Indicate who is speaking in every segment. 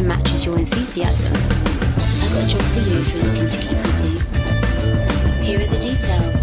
Speaker 1: Matches your enthusiasm. I've got a job for you if you're looking to keep busy. Here are the details.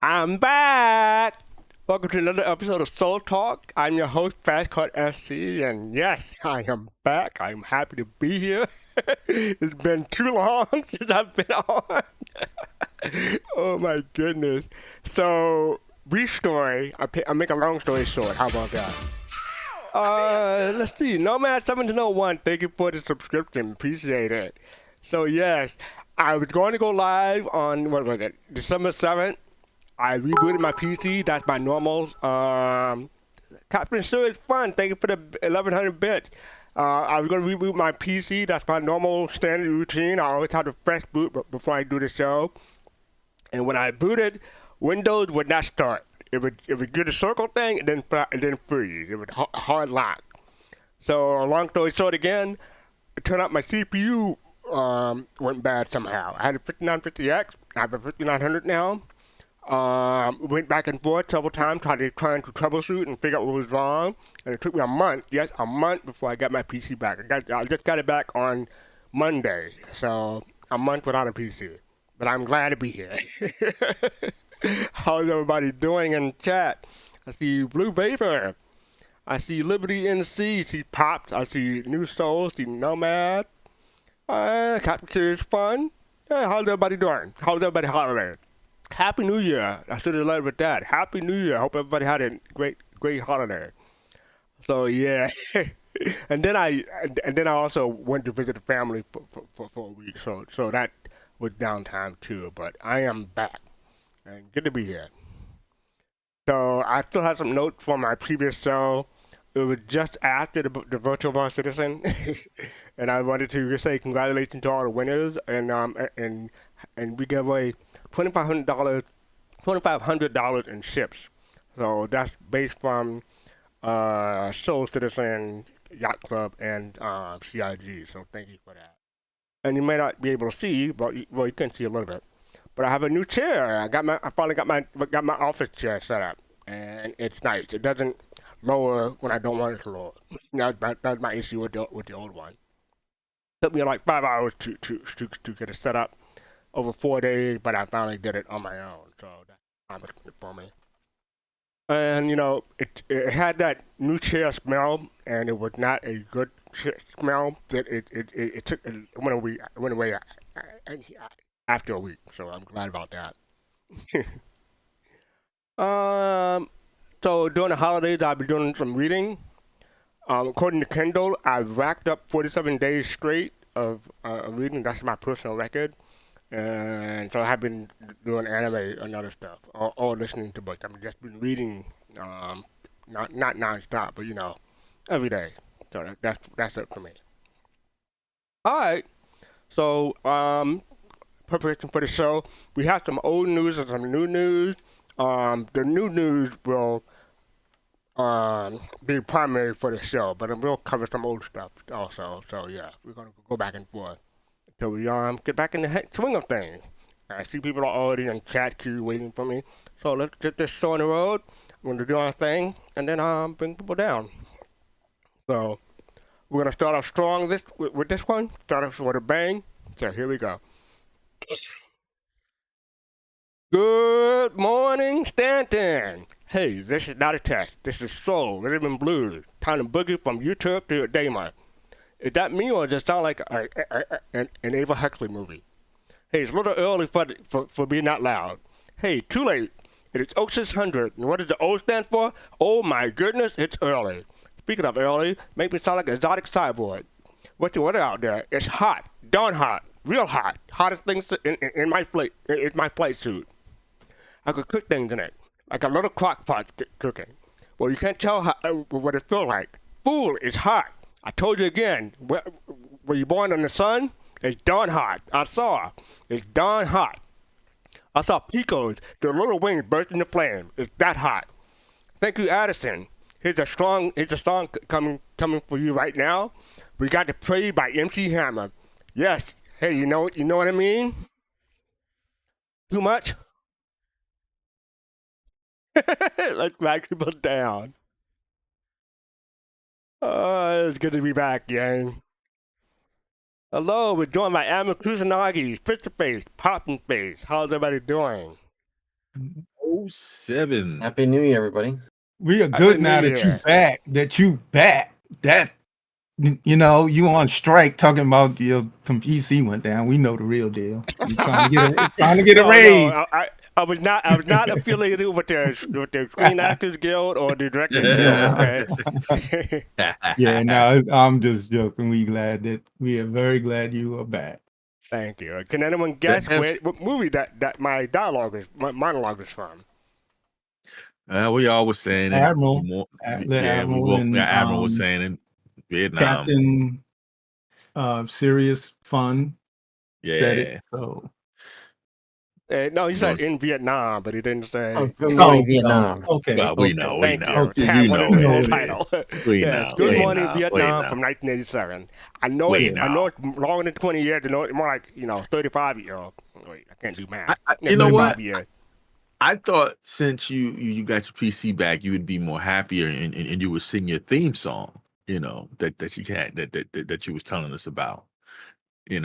Speaker 2: I'm back! Welcome to another episode of Soul Talk. I'm your host, Fastcart SC, and yes, I am back. I'm happy to be here. It's been too long since I've been on. Oh my goodness. So, brief story. I'll make a long story short. How about that? Let's see. Nomad701, thank you for the subscription. Appreciate it. So, yes, I was going to go live on, what was it, December 7th. I rebooted my PC. That's my normal. Captain Sir is fun. Thank you for the 1100 bits. I was going to reboot my PC. That's my normal standard routine. I always have a fresh boot before I do the show. And when I booted, Windows would not start. It would do the circle thing and then freeze. It would hard lock. So long story short again, it turned out my CPU went bad somehow. I had a 5950X. I have a 5900 now. Went back and forth several times trying to troubleshoot and figure out what was wrong, and it took me a month before I got my PC back. I just got it back on Monday, so a month without a PC, but I'm glad to be here. How's everybody doing in chat? I see Blue Vapor, I see Liberty NC, see Pops, I see New Soul, see Nomad, Captain Series Fun. Hey, how's everybody doing? How's everybody holiday? Happy New Year. I should have led with that. Happy New Year. I hope everybody had a great holiday. So yeah. and then I also went to visit the family for a week. So that was downtime too. But I am back. And good to be here. So I still have some notes from my previous show. It was just after the Virtual Bar Citizen. And I wanted to just say congratulations to all the winners, and we gave away $2,500 in ships. So that's based from Soul Citizen, Yacht Club, and CIG. So thank you for that. And you may not be able to see, but you can see a little bit. But I have a new chair. I finally got my office chair set up, and it's nice. It doesn't lower when I don't want it to lower. That's my issue with the old one. It took me like 5 hours to get it set up over 4 days, but I finally did it on my own. So that's for me. And you know, it had that new chair smell, and it was not a good smell. It went away after a week. So I'm glad about that. So during the holidays, I've been doing some reading. According to Kindle, I've racked up 47 days straight of reading. That's my personal record. And so I have been doing anime and other stuff, or listening to books. I've just been reading, not nonstop, but you know, every day. So that's it for me. All right. So, preparation for the show. We have some old news and some new news. The new news will be primary for the show, but we'll cover some old stuff also. So yeah, we're gonna go back and forth until we get back in the swing of things. I see people are already in chat queue waiting for me. So let's get this show on the road. I'm gonna do our thing and then bring people down. So we're gonna start off strong with this one. Start off with a bang. So here we go. Good morning, Stanton. Hey, this is not a test. This is soul, rhythm and blues. Time to boogie from YouTube to Daymar. Is that me or does it sound like an Ava Huxley movie? Hey, it's a little early for being that loud. Hey, too late. It is 0600. And what does the O stand for? Oh my goodness, it's early. Speaking of early, make me sound like an exotic cyborg. What's the weather out there? It's hot. Darn hot. Real hot. Hottest things in my plate. In my plate suit. I could cook things in it, like a little crock pot cooking. Well, you can't tell what it feels like. Fool, it's hot. I told you again. Were you born in the sun? It's darn hot. I saw. It's darn hot. I saw picos, their little wings burst into flame. It's that hot. Thank you, Addison. Here's a song coming for you right now. We got to Pray by MC Hammer. Yes. Hey, you know what I mean? Too much? Let's drag people down. It's good to be back, gang. Hello, we're joined by Admiral Kusanagi, Fish Face, Poppin' Face. How's everybody doing?
Speaker 3: 07.
Speaker 4: Happy New Year, everybody.
Speaker 5: We are good now that you back. That you know, you on strike talking about your PC went down. We know the real deal. You trying to get a raise.
Speaker 2: No, I was not affiliated with the Screen Actors Guild or the Directors Guild. Okay.
Speaker 5: Yeah, no, I'm just joking. We are very glad you are back.
Speaker 2: Thank you. Can anyone guess what movie that my monologue is from?
Speaker 3: We all was saying
Speaker 5: Admiral.
Speaker 3: Admiral was saying in Vietnam.
Speaker 5: Captain Serious Fun said it. So
Speaker 2: no, he said in Vietnam, but he didn't say.
Speaker 4: Good morning, Vietnam.
Speaker 5: Okay.
Speaker 3: Well, we know.
Speaker 2: Thank you.
Speaker 5: Okay,
Speaker 3: you know
Speaker 2: the title. Yes, Good Morning Vietnam from 1987. I know it's longer than 20 years. I know it's more like 35 years. Wait, I can't do math.
Speaker 3: You know what?
Speaker 2: Years.
Speaker 3: I thought since you got your PC back, you would be more happier and you would sing your theme song. That you had that you was telling us about. It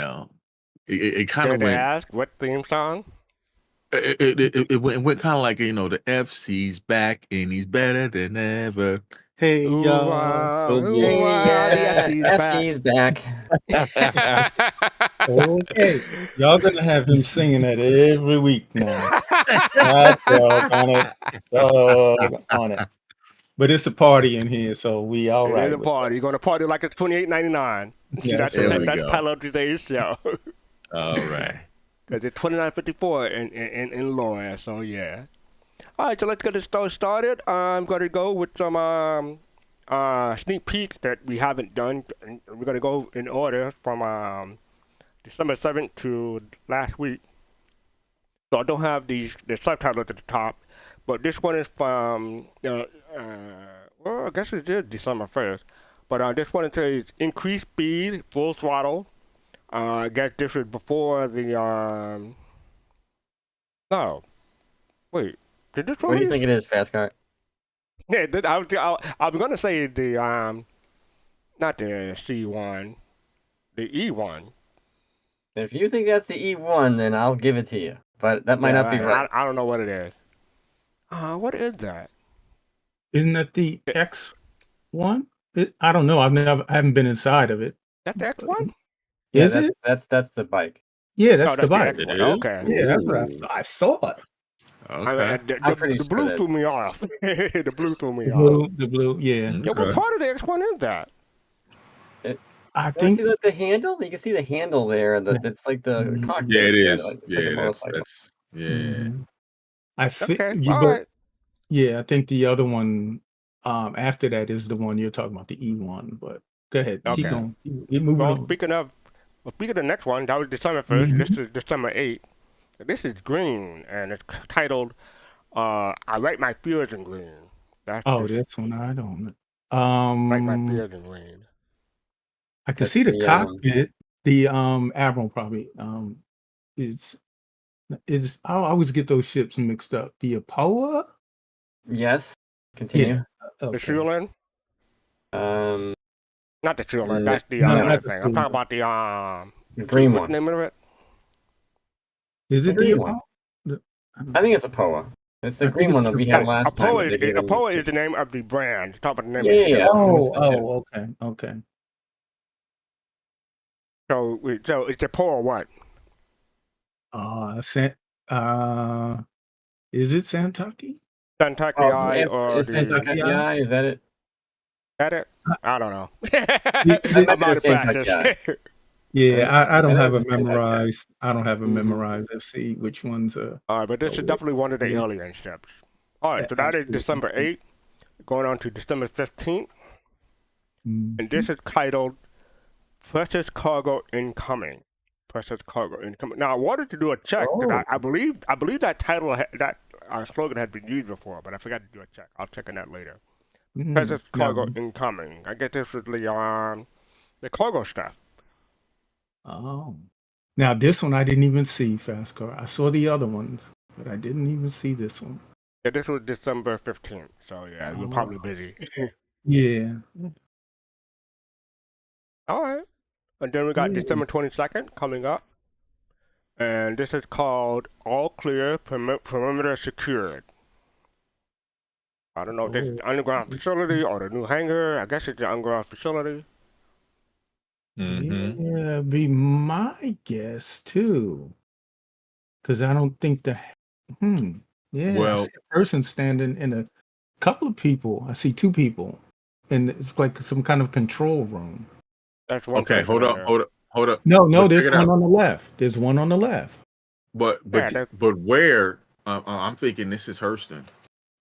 Speaker 3: kind of went.
Speaker 2: Ask what theme song?
Speaker 3: It went kind of like the FC's back and he's better than ever. Hey y'all,
Speaker 4: FC's back.
Speaker 5: Okay, y'all gonna have him singing that every week now. on it. But it's a party in here, so we all right.
Speaker 2: It's a party. You're gonna party like it's $28.99.
Speaker 5: Yes,
Speaker 2: that's the title of today's show.
Speaker 3: All right.
Speaker 2: Because it's $29.54 in Lawrence, so yeah. All right, so let's get this show started. I'm going to go with some sneak peeks that we haven't done. We're going to go in order from December 7th to last week. So I don't have the subtitles at the top, but this one is from, well, I guess it is December 1st. But this one says increased speed, full throttle. I guess this was before the, no. Wait, did this one?
Speaker 4: What do you think it is, Fastcart?
Speaker 2: Yeah, I was going to say the, not the C1, the E1.
Speaker 4: If you think that's the E1, then I'll give it to you. But that might not be right.
Speaker 2: I don't know what it is. What is that?
Speaker 5: Isn't that the X1? I don't know. I haven't been inside of it.
Speaker 2: That's the X1?
Speaker 5: Is it?
Speaker 4: That's the bike.
Speaker 5: Yeah, that's the bike.
Speaker 2: Okay.
Speaker 5: Yeah, that's what I thought.
Speaker 3: Okay.
Speaker 2: The blue threw me off. The blue threw me off.
Speaker 5: The blue, yeah.
Speaker 2: Yeah, what part of the X1 is that?
Speaker 5: I think.
Speaker 4: See the handle? You can see the handle there. It's like the cockpit.
Speaker 3: Yeah, it is.
Speaker 4: That's
Speaker 5: I think.
Speaker 2: Okay. All right.
Speaker 5: Yeah, I think the other one after that is the one you're talking about, the E1. But go ahead, keep going. Keep moving on.
Speaker 2: Speaking of Well, speaking of the next one, that was December 1st.
Speaker 5: Mhm.
Speaker 2: This is December 8th. This is green, and it's titled, I Write My Fears in Green. That's
Speaker 5: Oh,
Speaker 2: just
Speaker 5: this one I don't.
Speaker 2: Write My Fears in Green.
Speaker 5: I can
Speaker 4: That's
Speaker 5: see the
Speaker 4: the
Speaker 5: cockpit. The Admiral probably is I always get those ships mixed up. The Apoa?
Speaker 4: yes.
Speaker 5: Yeah.
Speaker 4: Continue.
Speaker 2: The
Speaker 5: Okay.
Speaker 2: Shulin?
Speaker 4: Um,
Speaker 2: Not the Shulin,
Speaker 4: No,
Speaker 2: that's the
Speaker 5: No,
Speaker 2: other
Speaker 5: not the
Speaker 2: thing. I'm talking
Speaker 5: Shulin.
Speaker 2: about the,
Speaker 4: the green
Speaker 2: what's the
Speaker 4: one.
Speaker 2: name of it?
Speaker 5: Is
Speaker 4: The
Speaker 5: it the
Speaker 4: green one.
Speaker 5: Apollo?
Speaker 4: I think it's a POA. It's the
Speaker 5: I
Speaker 4: green
Speaker 5: think
Speaker 4: one
Speaker 5: it's
Speaker 4: that we
Speaker 5: the
Speaker 4: had
Speaker 2: Oh,
Speaker 4: last time. That they gave us.
Speaker 2: Apollo is the name of the brand. Talk about the name
Speaker 4: Yeah,
Speaker 2: of the
Speaker 4: yeah,
Speaker 2: ship.
Speaker 4: yeah.
Speaker 5: Oh, okay.
Speaker 2: So it's Apollo what?
Speaker 5: Is it Santucky?
Speaker 2: Kentucky
Speaker 4: Oh,
Speaker 2: Eye or
Speaker 4: it's Santucky
Speaker 5: Kentucky Eye?
Speaker 4: Eye. Is that it?
Speaker 2: That it? I don't know.
Speaker 5: It-
Speaker 2: I'm out of
Speaker 4: Santucky
Speaker 2: practice.
Speaker 4: Eye.
Speaker 5: Yeah, I don't
Speaker 4: That
Speaker 5: have
Speaker 4: is
Speaker 5: it
Speaker 4: Santucky Eye.
Speaker 5: memorized. I don't have it
Speaker 2: Mhm.
Speaker 5: memorized. Let's see which ones
Speaker 2: But this is definitely one of the
Speaker 5: yeah.
Speaker 2: alien ships. All right, so that is
Speaker 5: Absolutely.
Speaker 2: December 8th, going on to December 15th, and
Speaker 5: Mhm.
Speaker 2: this is titled Precious Cargo Incoming. Precious Cargo Incoming. Now, I wanted to do a check because I believe that title, that slogan had been used before, but I forgot to do a check. I'll check on that later. Precious Cargo Incoming. I guess this was the cargo stuff.
Speaker 5: Oh. Now this one I didn't even see, Fastcart. I saw the other ones, but I didn't even see this one.
Speaker 2: Yeah, this was December 15th, so yeah, you're probably busy.
Speaker 5: Yeah.
Speaker 2: All right. And then we got
Speaker 5: Yeah.
Speaker 2: December 22nd coming up. And this is called All Clear Perimeter Secured. I don't know if this is the underground facility or the new hangar. I guess it's the underground facility.
Speaker 3: Mhm.
Speaker 5: Yeah, be my guess too. Because I don't think the yeah, I
Speaker 3: Well,
Speaker 5: see a person standing in a couple of people. I see two people. And it's like some kind of control room.
Speaker 2: That's one
Speaker 3: okay,
Speaker 2: person
Speaker 3: hold
Speaker 2: in
Speaker 3: up,
Speaker 2: there.
Speaker 3: hold up.
Speaker 5: No,
Speaker 3: But check
Speaker 5: there's
Speaker 3: it
Speaker 5: one
Speaker 3: out.
Speaker 5: on the left. There's one on the left.
Speaker 3: But
Speaker 2: Yeah,
Speaker 3: where? I'm thinking this is Hurston.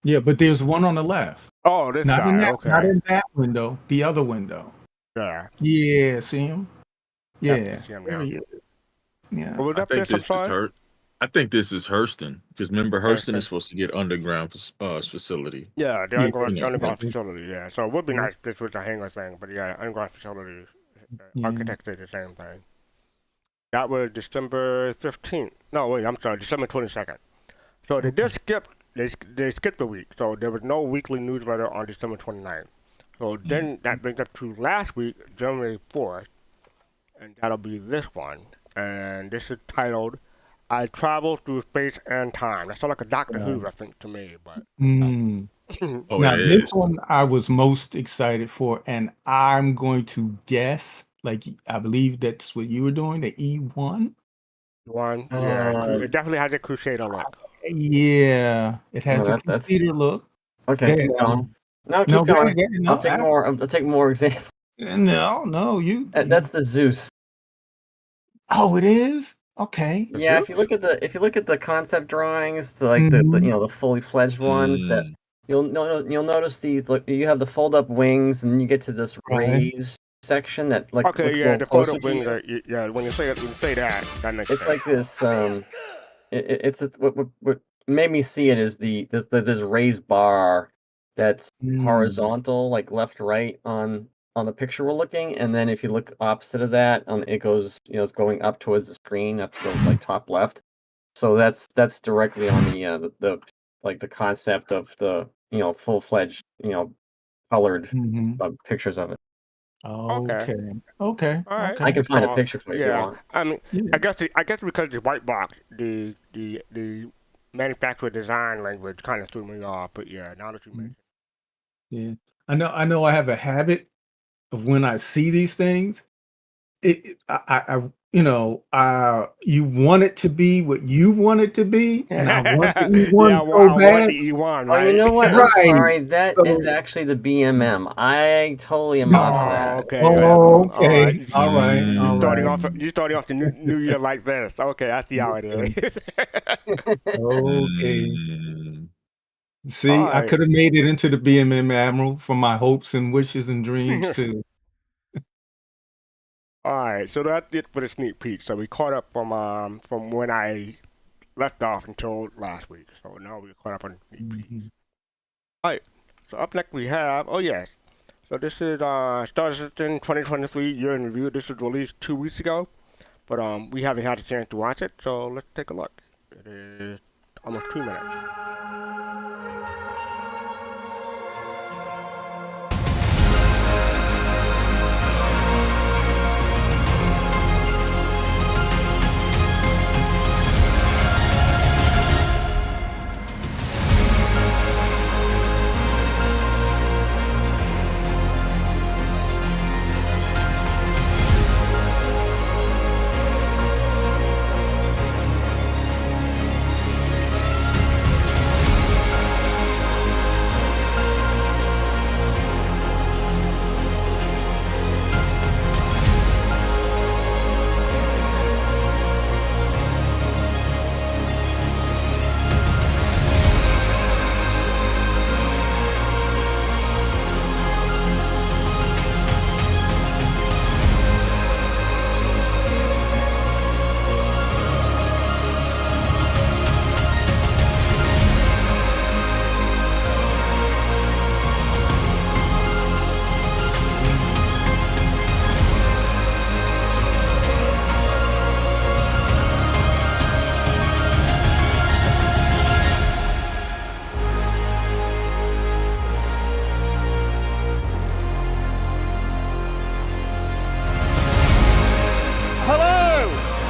Speaker 5: Yeah, but there's one on the left.
Speaker 2: oh, this
Speaker 5: Not in
Speaker 2: guy.
Speaker 5: that,
Speaker 2: Okay.
Speaker 5: not in that window. The other window.
Speaker 2: Yeah.
Speaker 5: Yeah, see him?
Speaker 2: Yep,
Speaker 5: Yeah.
Speaker 2: I see him
Speaker 5: There
Speaker 2: now.
Speaker 5: he is. Yeah.
Speaker 2: What was
Speaker 3: I
Speaker 2: up
Speaker 3: think
Speaker 2: this? I'm
Speaker 3: this is
Speaker 2: sorry.
Speaker 3: I think this is Hurston because remember Hurston
Speaker 2: Okay.
Speaker 3: is supposed to get underground facility.
Speaker 2: Yeah, the
Speaker 5: Yeah,
Speaker 2: underground
Speaker 5: yeah.
Speaker 2: facility. Yeah, so it would be
Speaker 5: Yeah.
Speaker 2: nice if this was a hangar thing, but yeah, underground facility,
Speaker 5: Yeah.
Speaker 2: architecture is the same thing. That was December 15th. No, wait, I'm sorry, December 22nd. So they did skip. They skipped a week, so there was no weekly newsletter on December 29th. So then that brings up to last week, January 4th, and that'll be this one. And this is titled "I Travel Through Space and Time." That sounds like a Doctor Who reference to me, but
Speaker 3: Oh,
Speaker 5: Now,
Speaker 3: it
Speaker 5: this
Speaker 3: is.
Speaker 5: one I was most excited for, and I'm going to guess, like I believe that's what you were doing, the E1.
Speaker 2: one, yeah, it definitely has a Crusader look.
Speaker 5: Yeah, it has a
Speaker 4: that's
Speaker 5: Crusader look.
Speaker 4: okay.
Speaker 5: Go
Speaker 4: Keep
Speaker 5: ahead,
Speaker 4: going. No, keep
Speaker 5: No, go
Speaker 4: going.
Speaker 5: ahead, go ahead. No,
Speaker 4: I'll take more examples.
Speaker 5: no, you.
Speaker 4: That's the Zeus.
Speaker 5: Oh, it is. Okay.
Speaker 4: Yeah, if you look at the concept drawings, the fully fledged ones, that
Speaker 3: Mm.
Speaker 4: you'll notice you have the fold up wings, and then you get to this
Speaker 5: Right.
Speaker 4: raised section that looks
Speaker 2: Okay,
Speaker 4: a
Speaker 2: yeah,
Speaker 4: little
Speaker 2: the
Speaker 4: closer
Speaker 2: photo
Speaker 4: to
Speaker 2: wings
Speaker 4: you.
Speaker 2: are, yeah, when you say that makes
Speaker 4: It's
Speaker 2: sense.
Speaker 4: like this. What made me see it is this raised bar that's horizontal, like left to right on the picture we're looking, and then if you look opposite of that, it goes, it's going up towards the screen, up to the like top left. So that's directly on the like the concept of the full fledged colored pictures of it.
Speaker 5: Okay.
Speaker 2: All right.
Speaker 4: I can find a
Speaker 2: So,
Speaker 4: picture for you if you
Speaker 2: yeah,
Speaker 4: want.
Speaker 2: I mean,
Speaker 5: Yeah.
Speaker 2: I guess because the white box, the manufacturer design language kind of threw me off. But yeah, now that you mention,
Speaker 5: Yeah. I know I have a habit of when I see these things, you want it to be what you want it to be, and I want the
Speaker 2: yeah,
Speaker 5: E1
Speaker 2: I
Speaker 5: so
Speaker 2: want
Speaker 5: bad.
Speaker 2: the E1,
Speaker 4: Oh, you
Speaker 2: right?
Speaker 4: know what? I'm
Speaker 5: Right.
Speaker 4: sorry. That is
Speaker 5: So
Speaker 4: actually the BMM. I totally am off
Speaker 2: Oh,
Speaker 4: that.
Speaker 2: okay.
Speaker 5: Oh,
Speaker 2: All right.
Speaker 5: okay. All right. All
Speaker 2: You starting off the new year like this. Okay, I see how it is.
Speaker 5: Okay.
Speaker 3: Mm.
Speaker 5: See, I
Speaker 2: right.
Speaker 5: could have made it into the BMM Admiral for my hopes and wishes and dreams too.
Speaker 2: All right, so that's it for the sneak peek. So we caught up from when I left off until last week. So now we caught up on sneak peek.
Speaker 5: Mhm.
Speaker 2: All right. So up next we have yes. So this is Star Citizen 2023 year in review. This was released 2 weeks ago, but we haven't had a chance to watch it. So let's take a look. It is almost 2 minutes.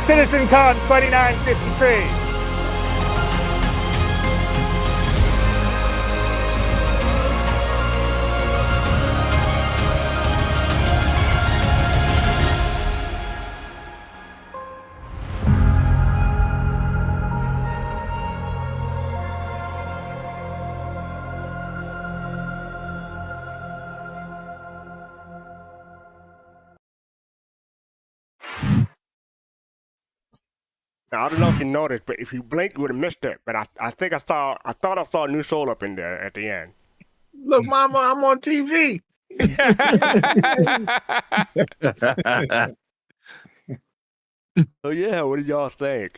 Speaker 6: CitizenCon 2953.
Speaker 2: Now, I don't know if you noticed, but if you blinked, you would have missed it. But I thought I saw a new soul up in there at the end.
Speaker 3: Look, Mama, I'm on TV.
Speaker 2: So yeah, what did y'all think?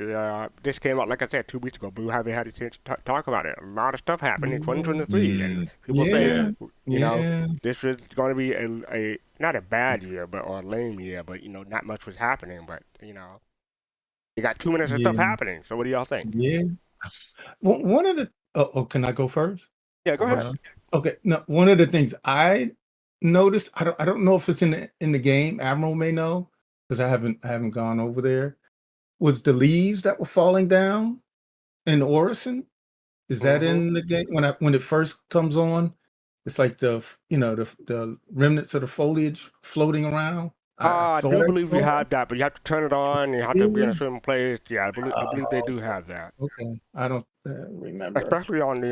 Speaker 2: This came out, like I said, 2 weeks ago, but we haven't had a chance to talk about it. A lot of stuff happened in 2023, and people say, you know, this was going to be a not a bad year, but or a lame year, but you know, not much was happening. But you know, you got 2 minutes of stuff happening. So what do y'all think?
Speaker 5: Yeah. Well, one of the can I go first?
Speaker 2: Yeah, go ahead.
Speaker 5: Okay. No, one of the things I noticed, I don't know if it's in the game. Admiral may know because I haven't gone over there. Was the leaves that were falling down in Orison? Is that in the game when it first comes on? It's like the remnants of the foliage floating around.
Speaker 2: I do believe you have that, but you have to turn it on. You have to be in a certain place. Yeah, I believe they do have that.
Speaker 5: Okay, I don't remember.
Speaker 2: Especially on the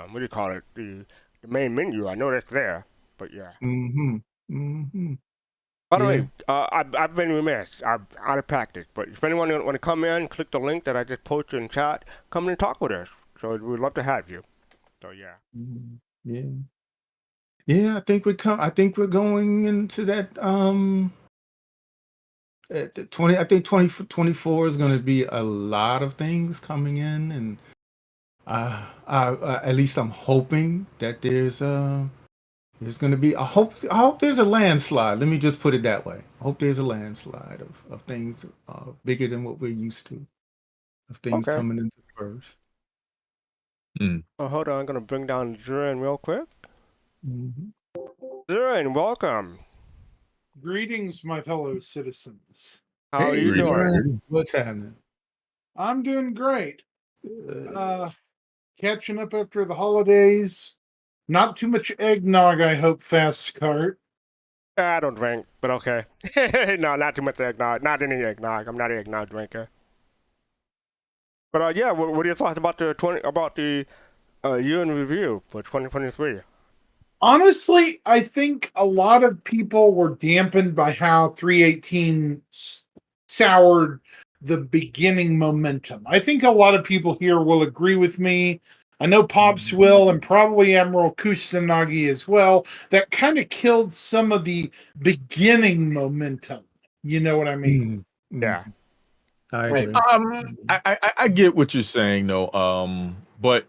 Speaker 2: what do you call it? The main menu. I know that's there, but yeah. By the way, I've been remiss. I've out of practice, but if anyone want to come in, click the link that I just posted in chat. Come in and talk with us. So we'd love to have you. So yeah.
Speaker 5: Yeah, I think we're going into that. At the 20. I think 2024 is going to be a lot of things coming in, and at least I'm hoping that there's going to be. I hope there's a landslide. Let me just put it that way. I hope there's a landslide of things bigger than what we're used to, of things coming into first.
Speaker 2: Oh, hold on. I'm going to bring down Zurin real quick. Zurin, welcome.
Speaker 7: Greetings, my fellow citizens.
Speaker 2: How are you doing?
Speaker 5: What's happening?
Speaker 7: I'm doing great. Catching up after the holidays. Not too much eggnog, I hope, Fastcart.
Speaker 2: I don't drink, but okay. No, not too much eggnog. Not any eggnog. I'm not an eggnog drinker. But yeah, what are your thoughts about the year in review for 2023?
Speaker 7: Honestly, I think a lot of people were dampened by how 318 soured the beginning momentum. I think a lot of people here will agree with me. I know Pops will, and probably Admiral Kusanagi as well. That kind of killed some of the beginning momentum. You know what I mean?
Speaker 2: Yeah.
Speaker 5: I
Speaker 4: Right.
Speaker 5: agree.
Speaker 3: I get what you're saying though. But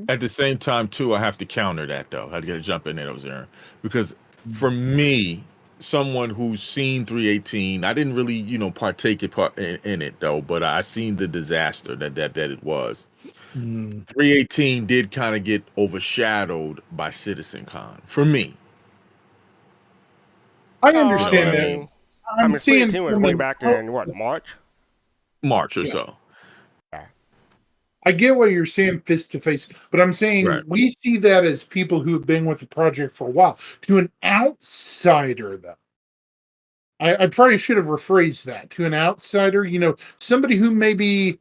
Speaker 3: at the same time too, I have to counter that though. I got to jump in there, Aaron, because for me, someone who's seen 318, I didn't really, partake in it though, but I seen the disaster that it was. 318 did kind of get overshadowed by CitizenCon for me.
Speaker 7: I understand
Speaker 2: I
Speaker 7: that.
Speaker 2: mean,
Speaker 7: I'm seeing
Speaker 2: 318 was way back in what, March?
Speaker 3: March or
Speaker 7: Yeah.
Speaker 3: so.
Speaker 7: I get what you're saying face to face, but I'm saying
Speaker 3: Right.
Speaker 7: we see that as people who have been with the project for a while. To an outsider, though, I probably should have rephrased that. To an outsider, somebody who maybe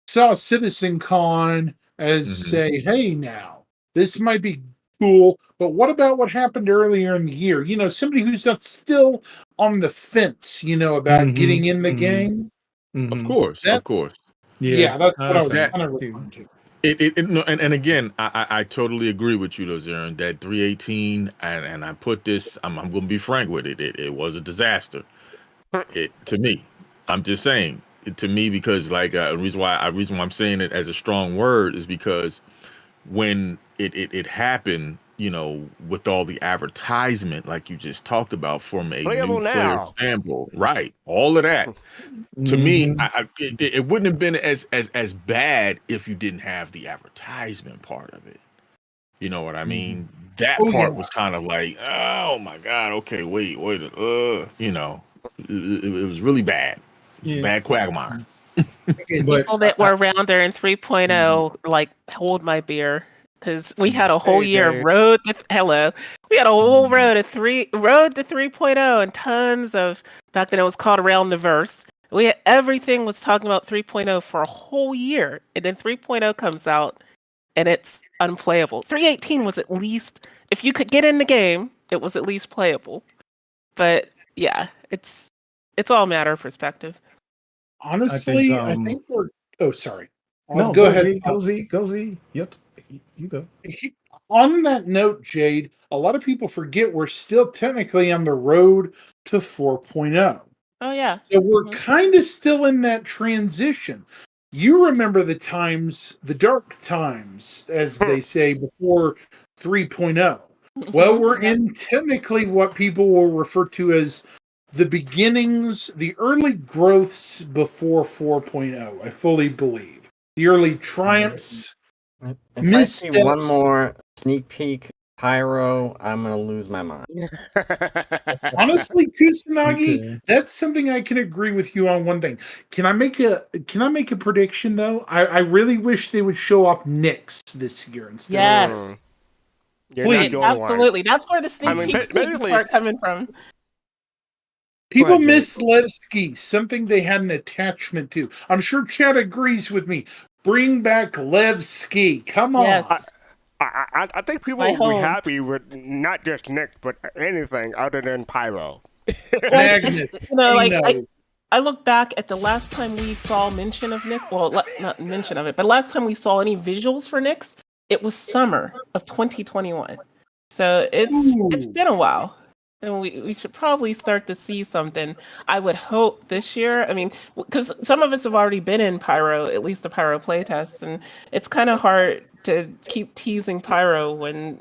Speaker 7: saw CitizenCon as say, hey, now this might be cool, but what about what happened earlier in the year? Somebody who's not still on the fence, about getting in the game.
Speaker 3: Of course.
Speaker 7: Yeah, that's what I was
Speaker 3: that-
Speaker 7: kind of referring to.
Speaker 3: No, and again, I totally agree with you, though, Zarin, that 318, and I put this, I'm going to be frank with it. It was a disaster. To me, I'm just saying it to me because, like, the reason why I'm saying it as a strong word is because when it happened, with all the advertisement, like you just talked about, from a
Speaker 2: Playable
Speaker 3: new player
Speaker 2: now.
Speaker 3: standpoint, right? All of that. To me, it wouldn't have been as bad if you didn't have the advertisement part of it. You know what I mean? That part was kind of like, oh my god, okay, wait, it was really bad. It was a bad quagmire.
Speaker 8: People that were around there in 3.0, like, hold my beer. Because we had a whole year of road to we had a whole road to 3.0 and tons of, back then it was called Around the Verse. Everything was talking about 3.0 for a whole year, and then 3.0 comes out and it's unplayable. 318 was at least, if you could get in the game, it was at least playable. But yeah, it's all a matter of perspective.
Speaker 7: Honestly, I think we're. Oh, sorry.
Speaker 5: No,
Speaker 7: go ahead.
Speaker 5: Go Z. Yep, you go.
Speaker 7: On that note, Jade, a lot of people forget we're still technically on the road to 4.0.
Speaker 8: Oh, yeah.
Speaker 7: So we're kind of still in that transition. You remember the times, the dark times, as they say, before 3.0. Well, we're in technically what people will refer to as the beginnings, the early growths before 4.0, I fully believe. The early triumphs.
Speaker 4: If I see one more sneak peek Pyro, I'm gonna lose my mind.
Speaker 7: Honestly, Kusanagi, that's something I can agree with you on. One thing, can I make a prediction though? I really wish they would show off Nyx this year instead.
Speaker 8: Yes,
Speaker 7: please,
Speaker 8: absolutely. That's where the sneak peeks start coming from.
Speaker 7: People miss Levski, something they had an attachment to. I'm sure Chad agrees with me. Bring back Levski. Come on.
Speaker 8: Yes.
Speaker 2: I think people will be happy with not just Nyx, but anything other than Pyro.
Speaker 7: Magnus.
Speaker 8: I look back at the last time we saw mention of Nyx. Well, not mention of it, but last time we saw any visuals for Nyx, it was summer of 2021. So it's been a while. And we should probably start to see something. I would hope this year. I mean, because some of us have already been in Pyro, at least the Pyro playtest, and it's kind of hard to keep teasing Pyro when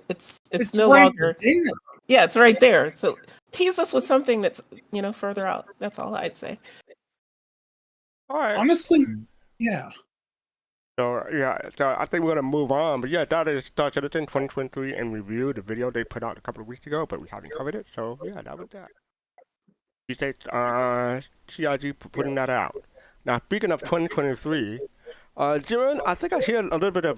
Speaker 8: it's no
Speaker 7: right
Speaker 8: longer
Speaker 7: there.
Speaker 8: Yeah, it's right there. So tease us with something that's further out. That's all I'd say.
Speaker 2: All right.
Speaker 7: Honestly, yeah.
Speaker 2: So I think we're gonna move on. But yeah, that is Star Citizen 2023 in review. The video they put out a couple of weeks ago, but we haven't covered it. So yeah, that was that. Appreciate CIG putting that out. Now speaking of 2023, Jiren, I think I hear a little bit of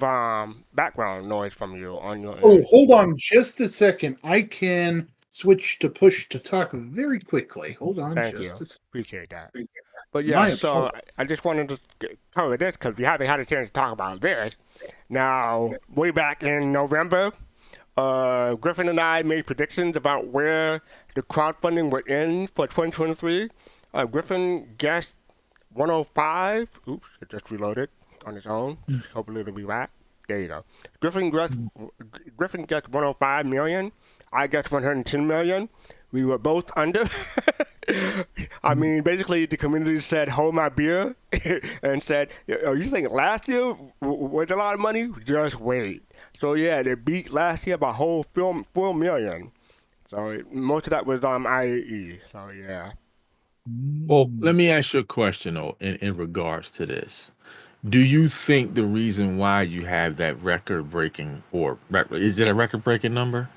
Speaker 2: background noise from you on your.
Speaker 7: Hold on just a second. I can switch to push to talk very quickly. Hold on.
Speaker 2: Thank you. Appreciate that. But yeah, so I just wanted to cover this because we haven't had a chance to talk about this. Now, way back in November, Griffin and I made predictions about where the crowdfunding would end for 2023. Griffin guessed 105. Oops, it just reloaded. on its own. Hopefully it'll be back. There you go. Griffin gets 105 million. I get 110 million. We were both under. I mean, basically, the community said, hold my beer, and said, oh, you think last year was a lot of money? Just wait. So, yeah, they beat last year by a whole 4 million. So, most of that was IAE. So, yeah.
Speaker 3: Well, let me ask you a question, though, in regards to this. Do you think the reason why you have that record-breaking, or is it a record-breaking number?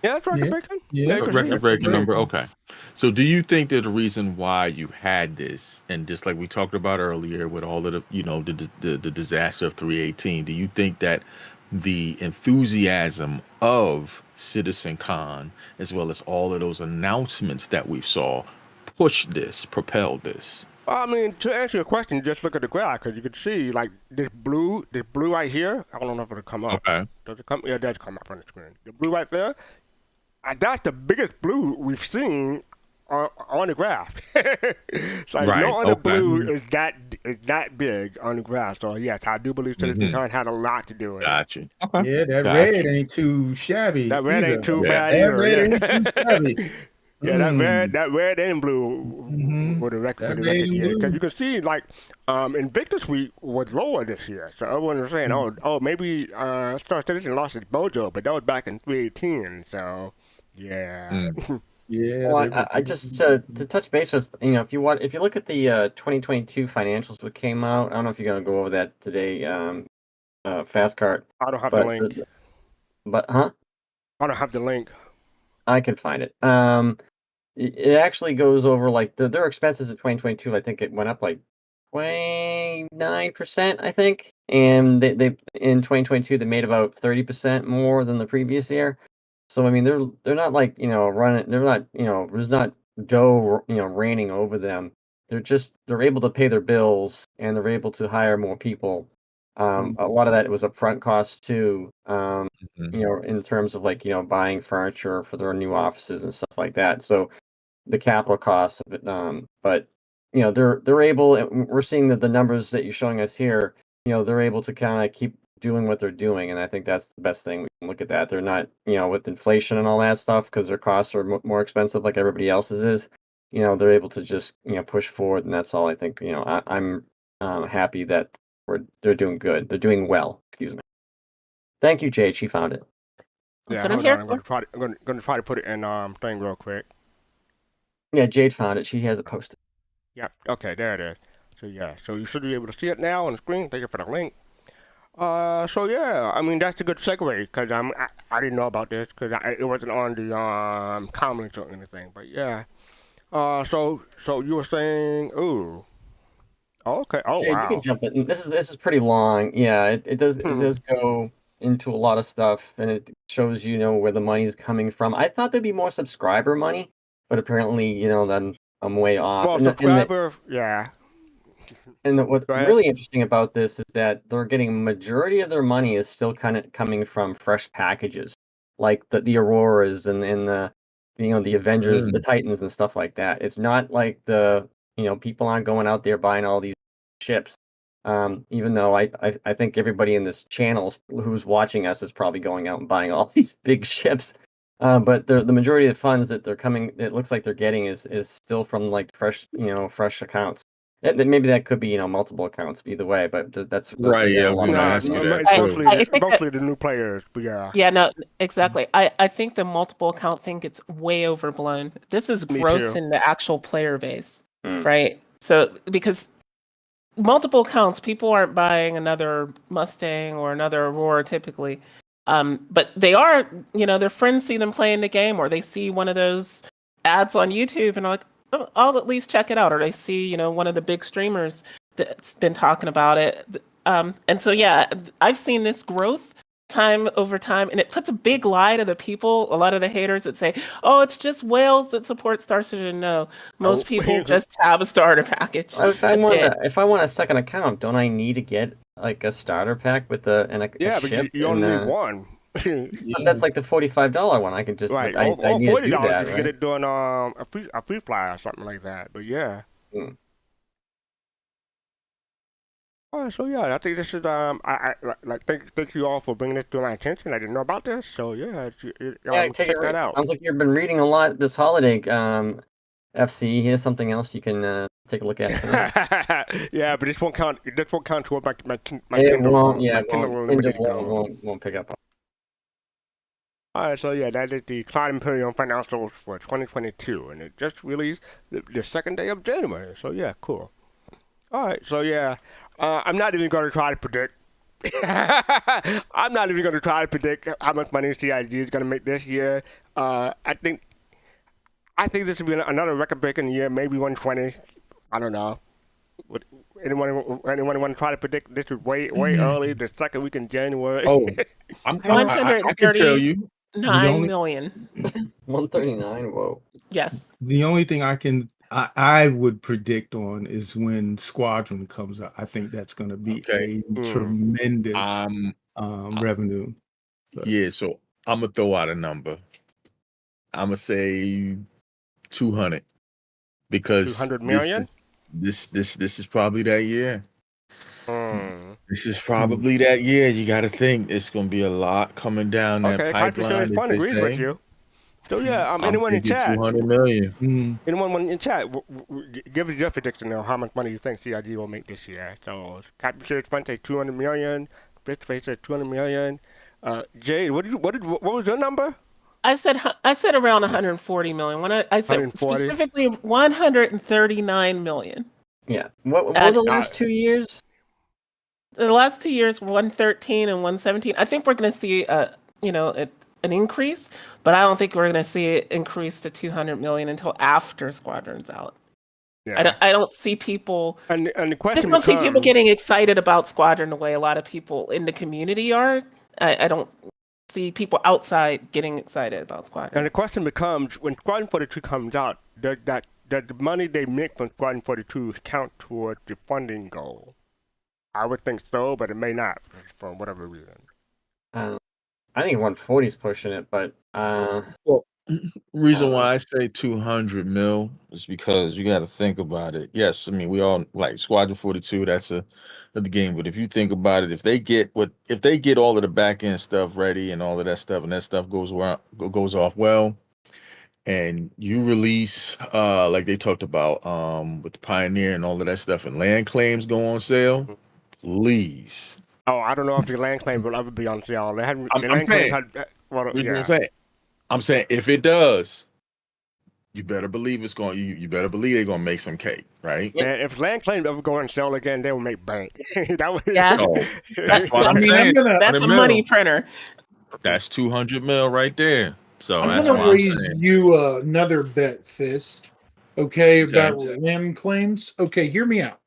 Speaker 2: Yeah, it's record-breaking.
Speaker 5: Yeah,
Speaker 3: Record-breaking number. Okay. So, do you think that the reason why you had this, and just like we talked about earlier, with all of the, the disaster of 318, do you think that the enthusiasm of CitizenCon, as well as all of those announcements that we saw, propelled this?
Speaker 2: I mean, to answer your question, just look at the graph, because you can see, like, this blue right here. I don't know if it'll come up.
Speaker 3: Okay.
Speaker 2: Does it come? Yeah, it does come up on the screen. The blue right there, that's the biggest blue we've seen on the graph. It's like no other blue is that big on the graph. So, yes, I do believe CitizenCon had a lot to do with it.
Speaker 3: Gotcha. Okay.
Speaker 5: Yeah, that red ain't too shabby.
Speaker 2: That red ain't too bad
Speaker 5: That
Speaker 2: either.
Speaker 5: red ain't too shabby.
Speaker 2: Yeah, that red and blue were the record year. Because you can see, like, Invictus Week was lower this year. So everyone was saying, oh, maybe Star Citizen lost its mojo, but that was back in 318. So, yeah.
Speaker 5: Yeah.
Speaker 4: Well, I just to touch base with, if you look at the 2022 financials that came out, I don't know if you're gonna go over that today, Fastcart.
Speaker 2: I don't have the link. I don't have the link.
Speaker 4: I can find it. It actually goes over like their expenses in 2022. I think it went up like 29%. I think, and they in 2022 they made about 30% more than the previous year. So I mean they're not like running. They're not there's not dough raining over them. They're able to pay their bills and they're able to hire more people. A lot of that was upfront costs too. In terms of like buying furniture for their new offices and stuff like that. So the capital costs of it, but they're able. We're seeing that the numbers that you're showing us here, they're able to kind of keep doing what they're doing, and I think that's the best thing. We can look at that. They're not with inflation and all that stuff because their costs are more expensive like everybody else's is. They're able to just push forward, and that's all. I think I'm happy that they're doing good. They're doing well. Excuse me. Thank you, Jade. She found it.
Speaker 2: Yeah,
Speaker 8: That's what
Speaker 2: hold
Speaker 8: I'm
Speaker 2: on.
Speaker 8: here
Speaker 2: I'm going to try to put it in thing real quick.
Speaker 4: Yeah, Jade found it. She has it posted.
Speaker 2: Yeah. Okay, there it is. So yeah, so you should be able to see it now on the screen. Thank you for the link. So yeah, I mean that's a good segue because I didn't know about this because it wasn't on the comments or anything. But yeah. So you were saying, ooh. Okay. Oh,
Speaker 4: Jade,
Speaker 2: wow.
Speaker 4: you can jump in. This is pretty long. Yeah, it does go into a lot of stuff, and it shows where the money's coming from. I thought there'd be more subscriber money, but apparently then I'm way off.
Speaker 2: Well, subscriber, yeah.
Speaker 4: And what's really interesting about this is that they're getting majority of their money is still kind of coming from fresh packages, like the Auroras and the the Avengers, the Titans, and stuff like that. It's not like the people aren't going out there buying all these ships. Even though I think everybody in this channel who's watching us is probably going out and buying all these big ships. But the majority of the funds that they're coming, it looks like they're getting is still from like fresh accounts. Maybe that could be multiple accounts either way, but that's
Speaker 3: right. Yeah,
Speaker 2: it's mostly the new players, but yeah.
Speaker 8: Yeah, no, exactly. I think the multiple account thing gets way overblown. This is growth in the actual player base, right? So because multiple accounts, people aren't buying another Mustang or another Aurora typically, but they are. Their friends see them playing the game, or they see one of those ads on YouTube and are like, oh, I'll at least check it out. Or they see one of the big streamers that's been talking about it, and so yeah, I've seen this growth time over time, and it puts a big lie to the people, a lot of the haters that say, oh, it's just whales that support Star Citizen. No, most people just have a starter package.
Speaker 4: If I want a second account, don't I need to get like a starter pack with a ship?
Speaker 2: But you only need one.
Speaker 4: That's like the $45 one. I can just
Speaker 2: right.
Speaker 4: I need
Speaker 2: $40
Speaker 4: to do that,
Speaker 2: to get it doing a free fly or something like that. But yeah. All right, so yeah, I think this is thank you all for bringing this to my attention. I didn't know about this, so yeah,
Speaker 4: Take
Speaker 2: check
Speaker 4: it.
Speaker 2: that out.
Speaker 4: Sounds like you've been reading a lot this holiday. FC. Here's something else you can take a look at tonight.
Speaker 2: Yeah, but this won't count. This won't count toward my
Speaker 4: It
Speaker 2: Kindle.
Speaker 4: won't. Yeah,
Speaker 2: my
Speaker 4: it
Speaker 2: Kindle
Speaker 4: won't.
Speaker 2: Unlimited
Speaker 4: Kindle
Speaker 2: goal.
Speaker 4: won't pick up.
Speaker 2: All right, so yeah, that is the Cloud Imperium financials for 2022, and it just released the second day of January. So yeah, cool. All right, so yeah, I'm not even going to try to predict. I'm not even going to try to predict how much money CIG is going to make this year. I think this will be another record-breaking year, maybe 120. I don't know. Anyone want to try to predict this is way early, the second week in January?
Speaker 3: Oh, I can tell you.
Speaker 8: 9 million.
Speaker 4: 139. Whoa.
Speaker 8: Yes.
Speaker 5: The only thing I would predict on is when Squadron comes out. I think that's going to be a tremendous revenue. But.
Speaker 3: Yeah, so I'm gonna throw out a number. I'm gonna say 200 because
Speaker 2: 200 million.
Speaker 3: This is probably that year. This is probably that year. You got to think it's gonna be a lot coming down that pipeline.
Speaker 2: Okay, fun agrees with you. So yeah, anyone in chat?
Speaker 3: 200 million.
Speaker 2: Anyone in chat? Give us your prediction of how much money you think CIG will make this year. So Captain Series Fun say 200 million. Fifth Face said 200 million. Jade, what was your number?
Speaker 8: I said around 140 million. I said
Speaker 2: 140?
Speaker 8: specifically 139 million.
Speaker 4: Yeah. What were the last 2 years?
Speaker 8: The last 2 years, 113 and 117. I think we're going to see an increase, but I don't think we're going to see it increase to 200 million until after Squadron's out. Yeah. I don't see people.
Speaker 2: And the question
Speaker 8: I don't see people getting excited about Squadron the way a lot of people in the community are. I don't see people outside getting excited about Squadron.
Speaker 2: And the question becomes, when Squadron 42 comes out, does the money they make from Squadron 42 count towards the funding goal? I would think so, but it may not for whatever reason.
Speaker 4: I think 140 is pushing it, but
Speaker 3: reason why I say 200 mil is because you got to think about it. Yes, I mean we all like Squadron 42. That's the game, but if you think about it, if they get all of the back end stuff ready and all of that stuff, and that stuff goes off well, and you release like they talked about with the Pioneer and all of that stuff, and land claims go on sale, please.
Speaker 2: Oh, I don't know if the land claims will ever be on sale. They haven't.
Speaker 3: I'm saying if it does, you better believe it's going. You better believe they're gonna make some cake, right?
Speaker 2: Man, if land claims ever go on sale again, they will make bank.
Speaker 8: That's
Speaker 3: what I'm saying.
Speaker 8: That's a money printer.
Speaker 3: That's 200 mil right there. So
Speaker 7: I'm gonna raise you another bet, Fist. Okay, about land claims. Okay, hear me out.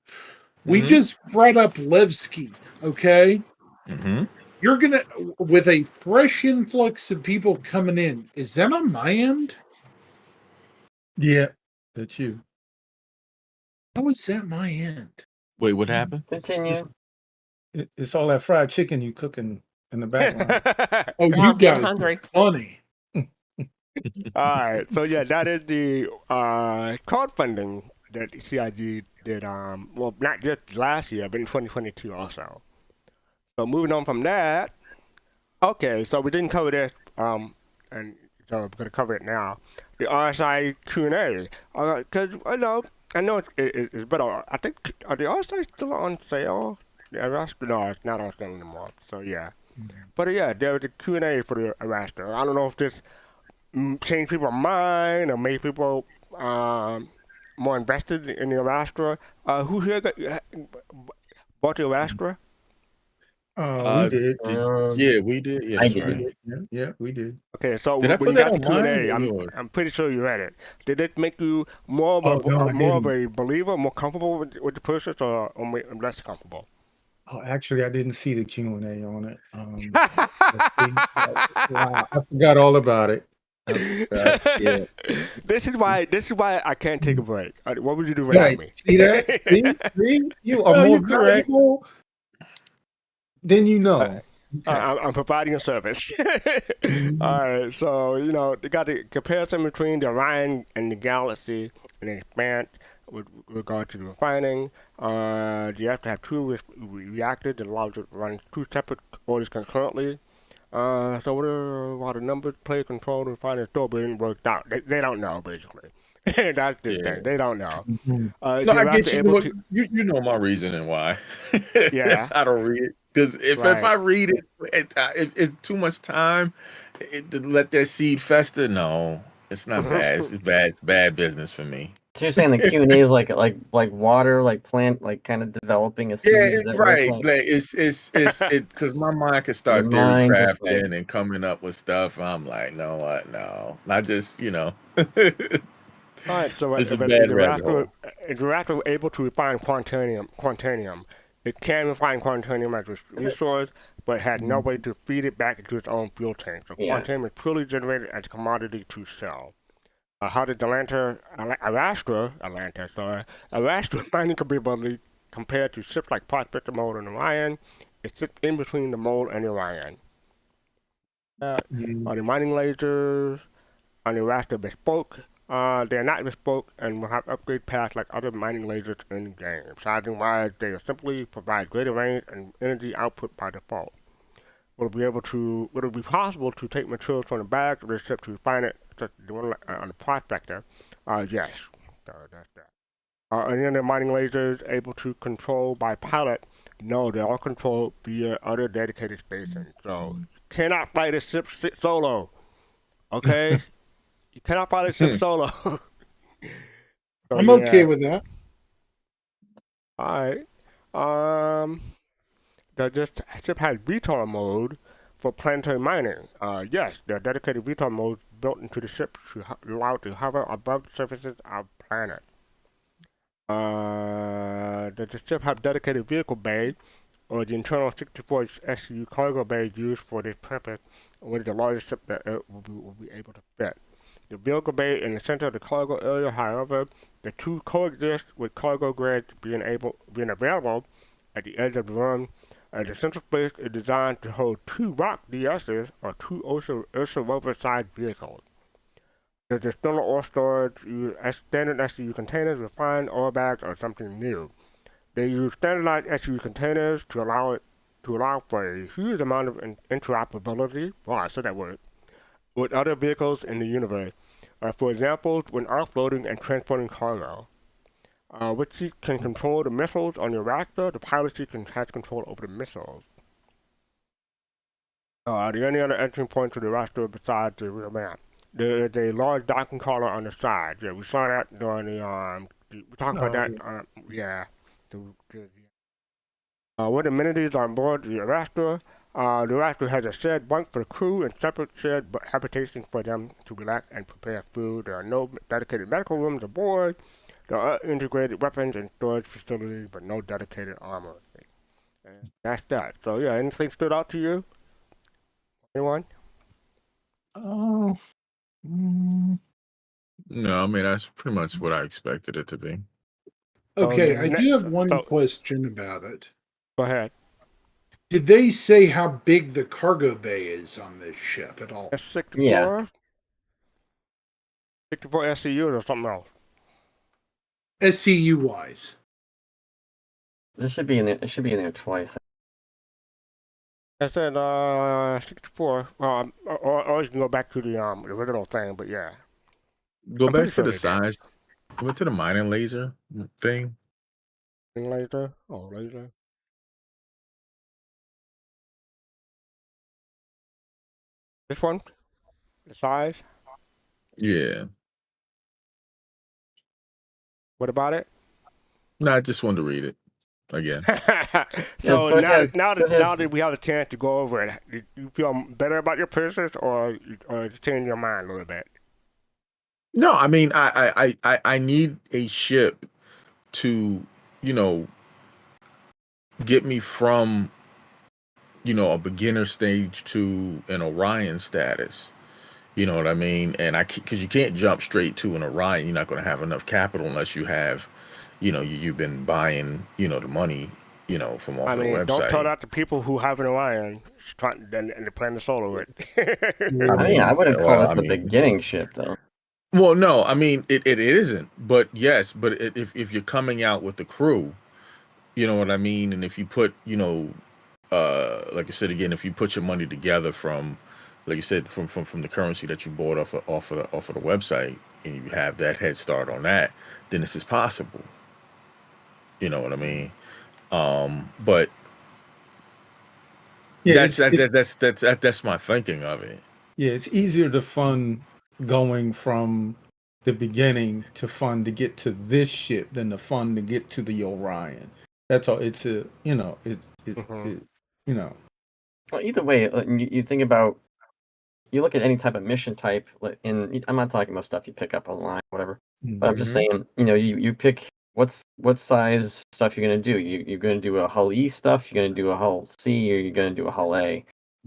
Speaker 7: We just brought up Levski. Okay. You're gonna, with a fresh influx of people coming in, is that on my end?
Speaker 5: Yeah, that's you.
Speaker 7: How is that my end?
Speaker 3: Wait, what happened?
Speaker 4: Continue.
Speaker 5: It's all that fried chicken you cooking in the background.
Speaker 7: Oh, you guys are funny.
Speaker 2: All right, so yeah, that is the crowdfunding that CIG did. Well, not just last year, but in 2022 also. So moving on from that, okay, so we didn't cover this, and so we're going to cover it now. The RSI Q&A, because I know it's better. I think, are the RSI still on sale? The Arrastra, no, it's not on sale anymore, so yeah. But yeah, there was a Q&A for the Arrastra. I don't know if this changed people's mind or made people more invested in the Arrastra. Who here bought the Arrastra?
Speaker 5: We did.
Speaker 3: Yeah, we did. Yeah,
Speaker 4: I did.
Speaker 3: right.
Speaker 5: Yeah, we did.
Speaker 2: Okay, so
Speaker 3: Did I
Speaker 2: when
Speaker 3: put
Speaker 2: you got the
Speaker 3: that online
Speaker 2: Q&A, I'm pretty sure you read it. Did it make you more of a believer, more comfortable with the process, or less comfortable?
Speaker 5: Oh, actually, I didn't see the Q&A on it. Wow, I forgot all about it.
Speaker 2: Yeah. This is why I can't take a break. What would you do without me?
Speaker 5: See that? See? You are more valuable than you know.
Speaker 2: I'm providing a service. All right, so they got the comparison between the Orion and the Galaxy and the Expand. with regard to the refining. You have to have two reactors that allow you to run two separate orders concurrently. So what are while the numbers, play control, and refining still being worked out? They don't know, basically. That's the thing. They don't know.
Speaker 5: Mhm.
Speaker 3: No, I get you. You know my reasoning why.
Speaker 2: Yeah.
Speaker 3: I don't read it because if I read it, it's too much time to let that seed fester. No, it's not bad. It's bad business for me.
Speaker 4: So you're saying the Q&A is like water, like plant, like kind of developing a seed?
Speaker 3: Yeah, right. Like it's because my mind could start theory crafting and coming up with stuff. I'm like, no, what? No, not just
Speaker 2: All right, so
Speaker 3: it's a
Speaker 2: if
Speaker 3: bad
Speaker 2: the reactor able to refine quantanium, it can refine quantanium as a resource, but had no way to feed it back into its own fuel tank. So quantanium is purely generated as a commodity to sell. How did Arrastra mining capability compared to ships like Prospector Mode and Orion? It sits in between the Mode and Orion. Are the mining lasers on the Arrastra bespoke? They are not bespoke and will have upgrade paths like other mining lasers in the game. Sizing wise, they will simply provide greater range and energy output by default. Will it be possible to take materials from the bags of the ship to refine it, such as the one on the Prospector? Yes. That's that. Are any of the mining lasers able to control by pilot? No, they're all controlled via other dedicated stations. So you cannot fly the ship solo. Okay? You cannot fly the ship solo. So,
Speaker 7: I'm okay with that.
Speaker 2: Alright. The ship has VTOL mode for planetary mining. Yes, there are dedicated VTOL modes built into the ship to allow it to hover above the surfaces of planet. Does the ship have dedicated vehicle bay, or the internal 64 SU cargo bay used for this purpose, or the largest ship that it will be able to fit? The vehicle bay in the center of the cargo area, however, the two coexist with cargo grids being available at the edge of the room. The central space is designed to hold two rock DSs or two Ursa Rover-sized vehicles. Does the external ore storage use standard SU containers, refined ore bags, or something new? They use standardized SU containers to allow for a huge amount of interoperability. Wow, I said that word. With other vehicles in the universe. For example, when offloading and transporting cargo. Whitley can control the missiles on your Arrastra. The pilot has control over the missiles. Are there any other entry points to the Arrastra besides the real map? There is a large docking collar on the side. Yeah, we saw that during the we talked about that. Yeah. What amenities are on board the Arrastra? The Arrastra has a shared bunk for the crew and separate shared habitation for them to relax and prepare food. There are no dedicated medical rooms aboard. There are integrated weapons and storage facilities, but no dedicated armor. And that's that. So yeah, anything stood out to you? Anyone?
Speaker 5: Oh.
Speaker 3: No, I mean that's pretty much what I expected it to be.
Speaker 7: Okay, I do have one question about it.
Speaker 2: Go ahead.
Speaker 7: Did they say how big the cargo bay is on this ship at all?
Speaker 2: 64?
Speaker 4: Yeah.
Speaker 2: 64 SCUs or something else?
Speaker 7: SCU wise.
Speaker 4: This should be in there. It should be in there twice.
Speaker 2: I said 64. Or you can go back to the original thing, but yeah.
Speaker 3: Go back to the size. Go to the mining laser thing.
Speaker 2: Laser? Oh, laser. This one? The size?
Speaker 3: Yeah.
Speaker 2: What about it?
Speaker 3: No, I just wanted to read it again.
Speaker 2: Now that we have a chance to go over it, do you feel better about your purchase or change your mind a little bit?
Speaker 3: No, I mean I need a ship to, get me from, a beginner stage to an Orion status. You know what I mean? And because you can't jump straight to an Orion, you're not going to have enough capital unless you have, you've been buying, the money, from off the website.
Speaker 2: Don't tell that to people who have an Orion and they plan to solo it.
Speaker 4: I wouldn't call this a beginning ship though.
Speaker 3: Well, no, I mean it isn't, but yes, but if you're coming out with the crew, you know what I mean, and if you put, like I said again, if you put your money together from, like you said, from the currency that you bought off of the website, and you have that head start on that, then this is possible. You know what I mean? But
Speaker 5: Yeah,
Speaker 3: that's my thinking of it.
Speaker 5: yeah, it's easier to fund going from the beginning to fund to get to this ship than to fund to get to the Orion. That's all. It's a
Speaker 2: Mhm.
Speaker 4: Well, either way, you think about, you look at any type of mission type, I'm not talking about stuff you pick up online, whatever. But I'm just saying, you pick what size stuff you're gonna do. You're gonna do a hull E stuff, you're gonna do a hull C, or you're gonna do a hull A.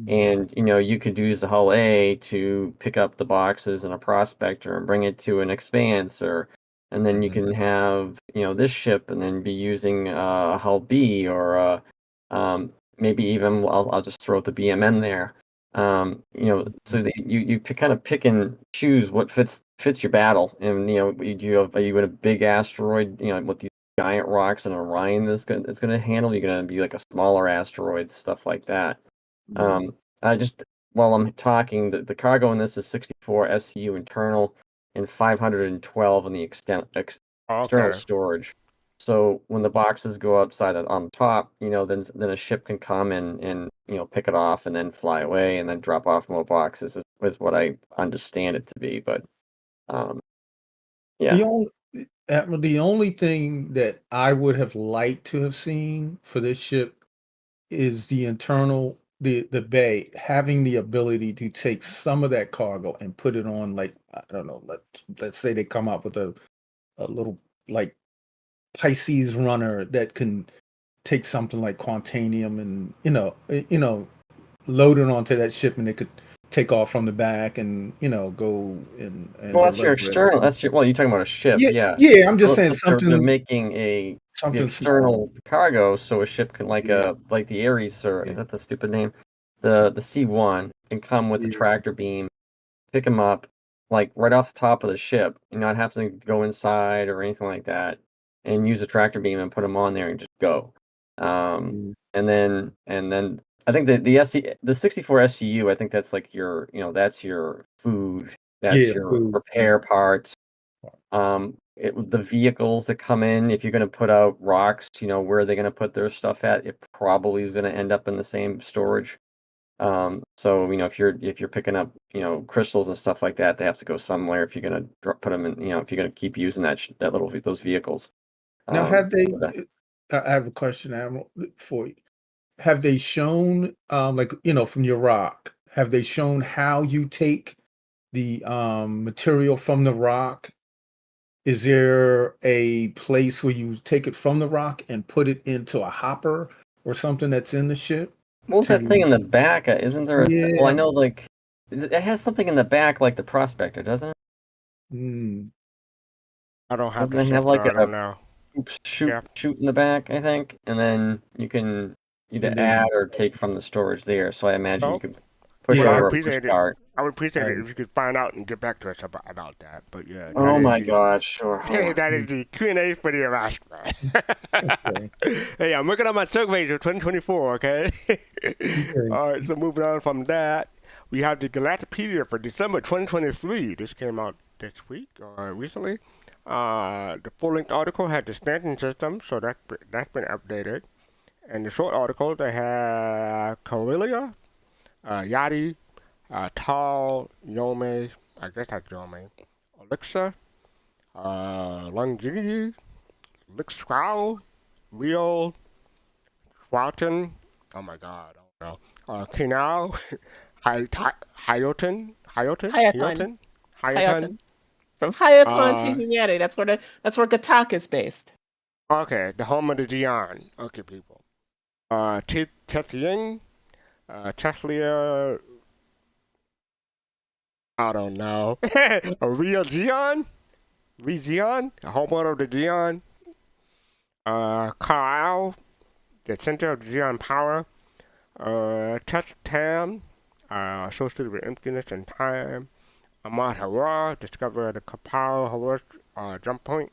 Speaker 4: And you could use the hull A to pick up the boxes in a prospector and bring it to an expanser, and then you can have this ship, and then be using hull B, or maybe even I'll just throw the BMM there. So that you kind of pick and choose what fits your battle, and are you in a big asteroid, with these giant rocks and Orion it's gonna handle? You're gonna be like a smaller asteroid, stuff like that. I just While I'm talking, the cargo in this is 64 SCU internal and 512 in the external
Speaker 2: Okay.
Speaker 4: storage. So when the boxes go outside on the top, then a ship can come and pick it off and then fly away and then drop off more boxes is what I understand it to be. But yeah.
Speaker 5: The only Admiral, the only thing that I would have liked to have seen for this ship is the internal the bay having the ability to take some of that cargo and put it on, like, I don't know, let's say they come up with a little, like, Pisces runner that can take something like Quantanium and load it onto that ship, and they could take off from the back and go and
Speaker 4: Well, that's your
Speaker 5: deliver it.
Speaker 4: external. You're talking about a ship,
Speaker 5: Yeah,
Speaker 4: yeah.
Speaker 5: yeah. I'm just saying
Speaker 4: They're
Speaker 5: something
Speaker 4: making the
Speaker 5: something
Speaker 4: external
Speaker 5: small.
Speaker 4: cargo, so a ship can, like
Speaker 5: Yeah,
Speaker 4: the Ares, or
Speaker 5: yeah,
Speaker 4: is that the stupid name? The C1 can come with the
Speaker 5: yeah.
Speaker 4: tractor beam, pick them up, like right off the top of the ship, and not have to go inside or anything like that, and use a tractor beam and put them on there and just go.
Speaker 5: Mm.
Speaker 4: And then I think the 64 SCU, I think that's like that's your food, that's
Speaker 5: Yeah,
Speaker 4: your
Speaker 5: food.
Speaker 4: repair parts. The vehicles that come in, if you're going to put out rocks, where are they going to put their stuff at? It probably is going to end up in the same storage. So if you're picking up crystals and stuff like that, they have to go somewhere. If you're going to put them in, if you're going to keep using those vehicles.
Speaker 5: Now, have they?
Speaker 4: But,
Speaker 5: I have a question, Admiral, for you. Have they shown, like, from your rock? Have they shown how you take the material from the rock? Is there a place where you take it from the rock and put it into a hopper or something that's in the ship?
Speaker 4: what was that thing in the back? Isn't there well, I
Speaker 5: Yeah.
Speaker 4: know, like, it has something in the back, like the prospector, doesn't it?
Speaker 5: Mm.
Speaker 2: I don't have
Speaker 4: Doesn't
Speaker 2: the
Speaker 4: it have
Speaker 2: ship, so
Speaker 4: like
Speaker 2: I
Speaker 4: a
Speaker 2: don't know.
Speaker 4: shoot
Speaker 2: Yeah.
Speaker 4: shoot in the back, I think, and then you can either
Speaker 5: And then,
Speaker 4: add or take from the storage there. So I imagine you
Speaker 2: Oh,
Speaker 4: could push
Speaker 5: yeah,
Speaker 2: well, I
Speaker 4: over a push
Speaker 2: appreciate it.
Speaker 4: cart.
Speaker 2: I would appreciate it
Speaker 5: right.
Speaker 2: if you could find out and get back to us about that. But yeah, that
Speaker 4: Oh
Speaker 2: is
Speaker 4: my
Speaker 2: the
Speaker 4: God, sure. Hold
Speaker 2: hey,
Speaker 4: on.
Speaker 2: that is the Q&A for the Arrastra.
Speaker 5: Okay.
Speaker 2: Hey, I'm working on my surveys of 2024. Okay.
Speaker 5: Okay.
Speaker 2: All right. So moving on from that, we have the Galactapedia for December 2023. This came out this week or recently. The full-length article had the standing system, so that's been updated. And the short article, they have Corellia, Yachty, Tal, Yome, I guess that's Yome, Elixir, Longevity, Lixcrow, Rio, Squadron, oh my god, I don't know, Kinao, Hyoton,
Speaker 8: Hayaton.
Speaker 2: Hyoton,
Speaker 8: From Hayaton to
Speaker 2: uh,
Speaker 8: Humanity. That's where Gatak is based.
Speaker 2: okay, the home of the Gion, okay people, Tethying, Teslia, I don't know, a Rio Gion, the homeowner of the Gion, Carl, the center of the Gion power, Test Tam, associated with emptiness and time, Ahmad Harar, discovered the Kapow Horse jump point.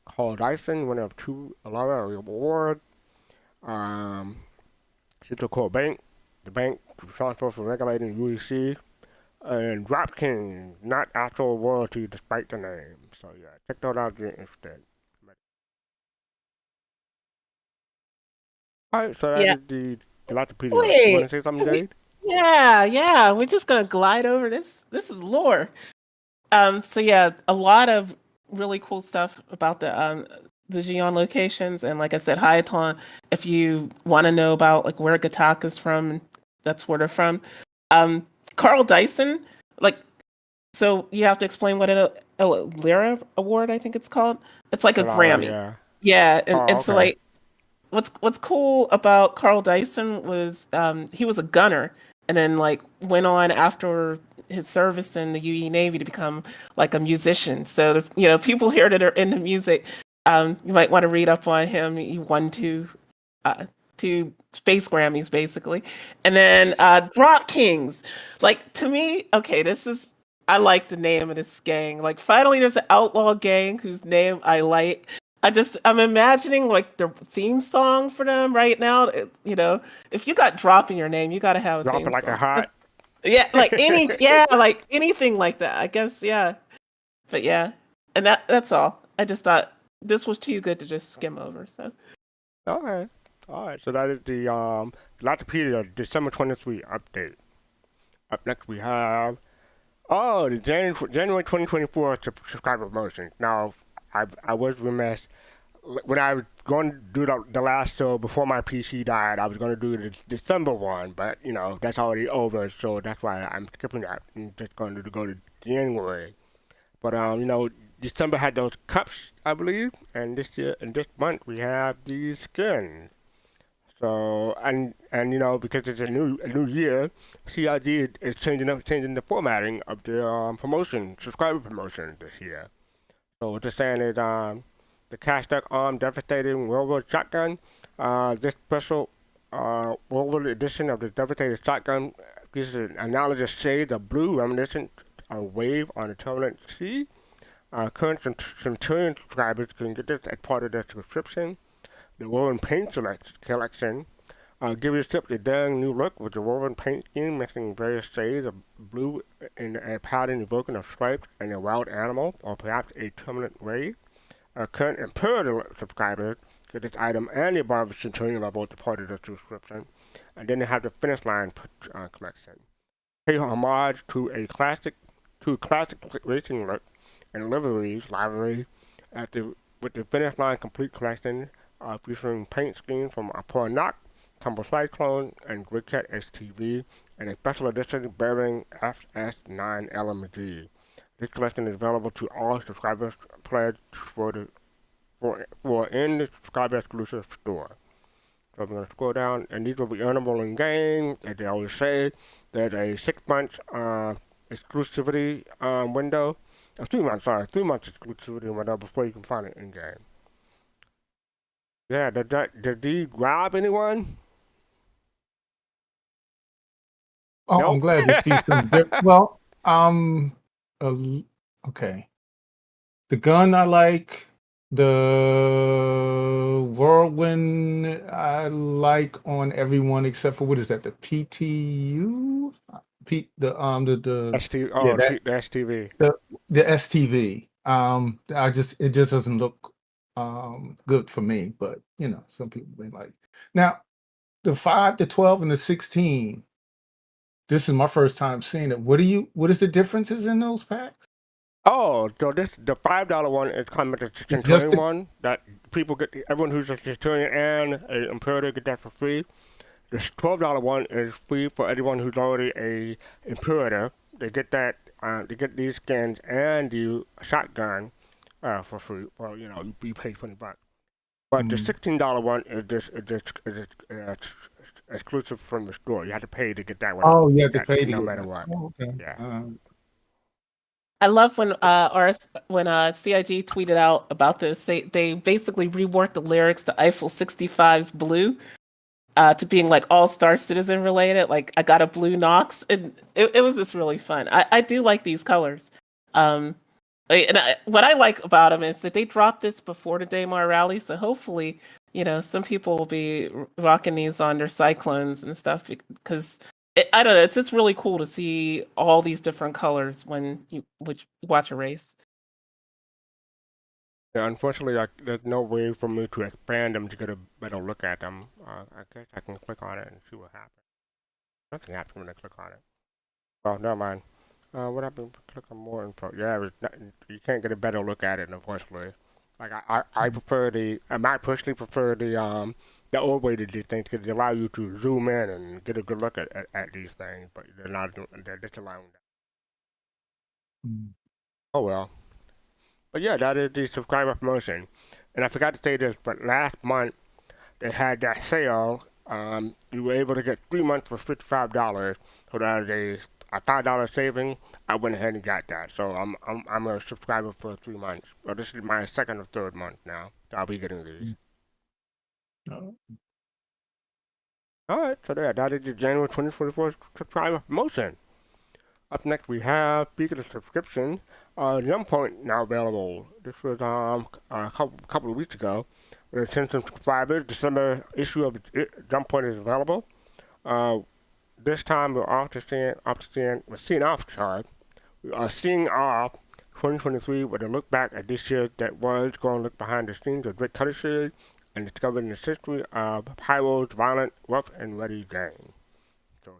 Speaker 2: Carl Dyson, winner of 2 Alara Award. Central Core Bank, the bank responsible for regulating UEC. And DropKings, not actual royalty despite the name. So yeah, check those out if you're interested. Alright, so that is the Galactapedia. You want to say something, Jade?
Speaker 8: Yeah. We're just gonna glide over this. This is lore. So yeah, a lot of really cool stuff about the Xi'an locations, and like I said, Hyathlon. If you want to know about like where Gataka's from, that's where they're from. Carl Dyson, like, so you have to explain what a Lyra Award, I think it's called. It's like a Grammy. Yeah, and so like, what's cool about Carl Dyson was he was a gunner, and then like went on after his service in the UE Navy to become like a musician. So people here that are into music, you might want to read up on him. He won two Space Grammys basically, and then DropKings. Like, to me, okay, I like the name of this gang. Like, finally there's an outlaw gang whose name I like. I'm imagining like the theme song for them right now. If you got drop in your name, you got to have a theme song.
Speaker 2: Like a hot.
Speaker 8: Like like anything like that, I guess. Yeah, but yeah, and that's all. I just thought this was too good to just skim over. So
Speaker 2: Okay. All right, so that is the Galactapedia December 23 update. Up next we have the January 2024 subscriber promotion. Now, I was remiss when I was going to do the last show before my PC died. I was going to do the December one, but that's already over, so that's why I'm skipping that. I'm just going to go to January. But December had those cups, I believe, and this month we have these skins. So and because it's a new year, CIG is changing the formatting of the subscriber promotion this year. So what they're saying is the Cashback Arm Devastating Railroad Shotgun. This special railroad edition of the Devastating Shotgun gives an analogous shade of blue reminiscent of wave on the turbulent sea. Current Centurion subscribers can get this as part of their subscription. The woven paint collection gives you simply a daring new look with the woven paint scheme mixing various shades of blue in a pattern evoking a striped and a wild animal, or perhaps a turbulent wave. Current Imperium subscribers get this item and the above Centurion level as part of the subscription, and then they have the Finish Line collection. Pay homage to a classic racing look and livery with the Finish Line complete collection. Featuring paint schemes from Apollo Knock, Tumble Cyclone, and Gridcat STV, and a special edition bearing FS9 LMG. This collection is available to all subscribers pledged for in the subscriber exclusive store. So I'm going to scroll down, and these will be earnable in game. As they always say, there's a 6-month exclusivity window. 3 months exclusivity window before you can find it in game. Yeah, did he rob anyone?
Speaker 5: Oh,
Speaker 2: Nope.
Speaker 5: I'm glad to see some. Well, okay. The gun I like. The whirlwind I like on everyone except for what is that? The PTU? The
Speaker 2: STV. Oh,
Speaker 5: yeah,
Speaker 2: the STV.
Speaker 5: the STV. It just doesn't look good for me, but some people may like. Now, the 5, the 12, and the 16. This is my first time seeing it. What is the differences in those packs?
Speaker 2: Oh, so the $5 one is coming with the Centurion one that people get. Everyone who's a Centurion and an Imperator get that for free. The $12 one is free for everyone who's already a Imperator. They get that. They get these skins and the shotgun for free. Well, you pay $20. But the $16 one is exclusive from the store. You have to pay to get that one.
Speaker 5: Oh, you have to pay to
Speaker 2: no
Speaker 5: get
Speaker 2: matter
Speaker 5: that.
Speaker 2: what.
Speaker 5: Oh, okay.
Speaker 2: Yeah.
Speaker 8: I love when CIG tweeted out about this. They basically reworked the lyrics to Eiffel 65's Blue. to being like all Star Citizen related. Like I got a blue Nox, and it was just really fun. I do like these colors. What I like about them is that they dropped this before the Daymar Rally, so hopefully, some people will be rocking these on their Cyclones and stuff because I don't know, it's just really cool to see all these different colors when you watch a race.
Speaker 2: Yeah, unfortunately, there's no way for me to expand them to get a better look at them. I guess I can click on it and see what happens. Nothing happens when I click on it. Oh, never mind. What happened? Click on more info. Yeah, you can't get a better look at it, unfortunately. Like I prefer I might personally prefer the old way to do things because they allow you to zoom in and get a good look at these things, but they're not doing. They're just allowing that. Oh well. But yeah, that is the subscriber promotion. And I forgot to say this, but last month they had that sale. You were able to get 3 months for $55, so that is a $5 saving. I went ahead and got that, so I'm a subscriber for 3 months. Well, this is my second or third month now, so I'll be getting these. All right, so there, that is the January 2024 subscriber promotion. Up next, we have, speaking of subscription, Jumptown now available. This was a couple of weeks ago. With 10 subscribers, December issue of Jumptown is available. This time we're seeing off 2023 with a look back at this year that was, going to look behind the scenes of Great Cutter Series and discovering the history of Pyro's violent, rough, and ready game. So,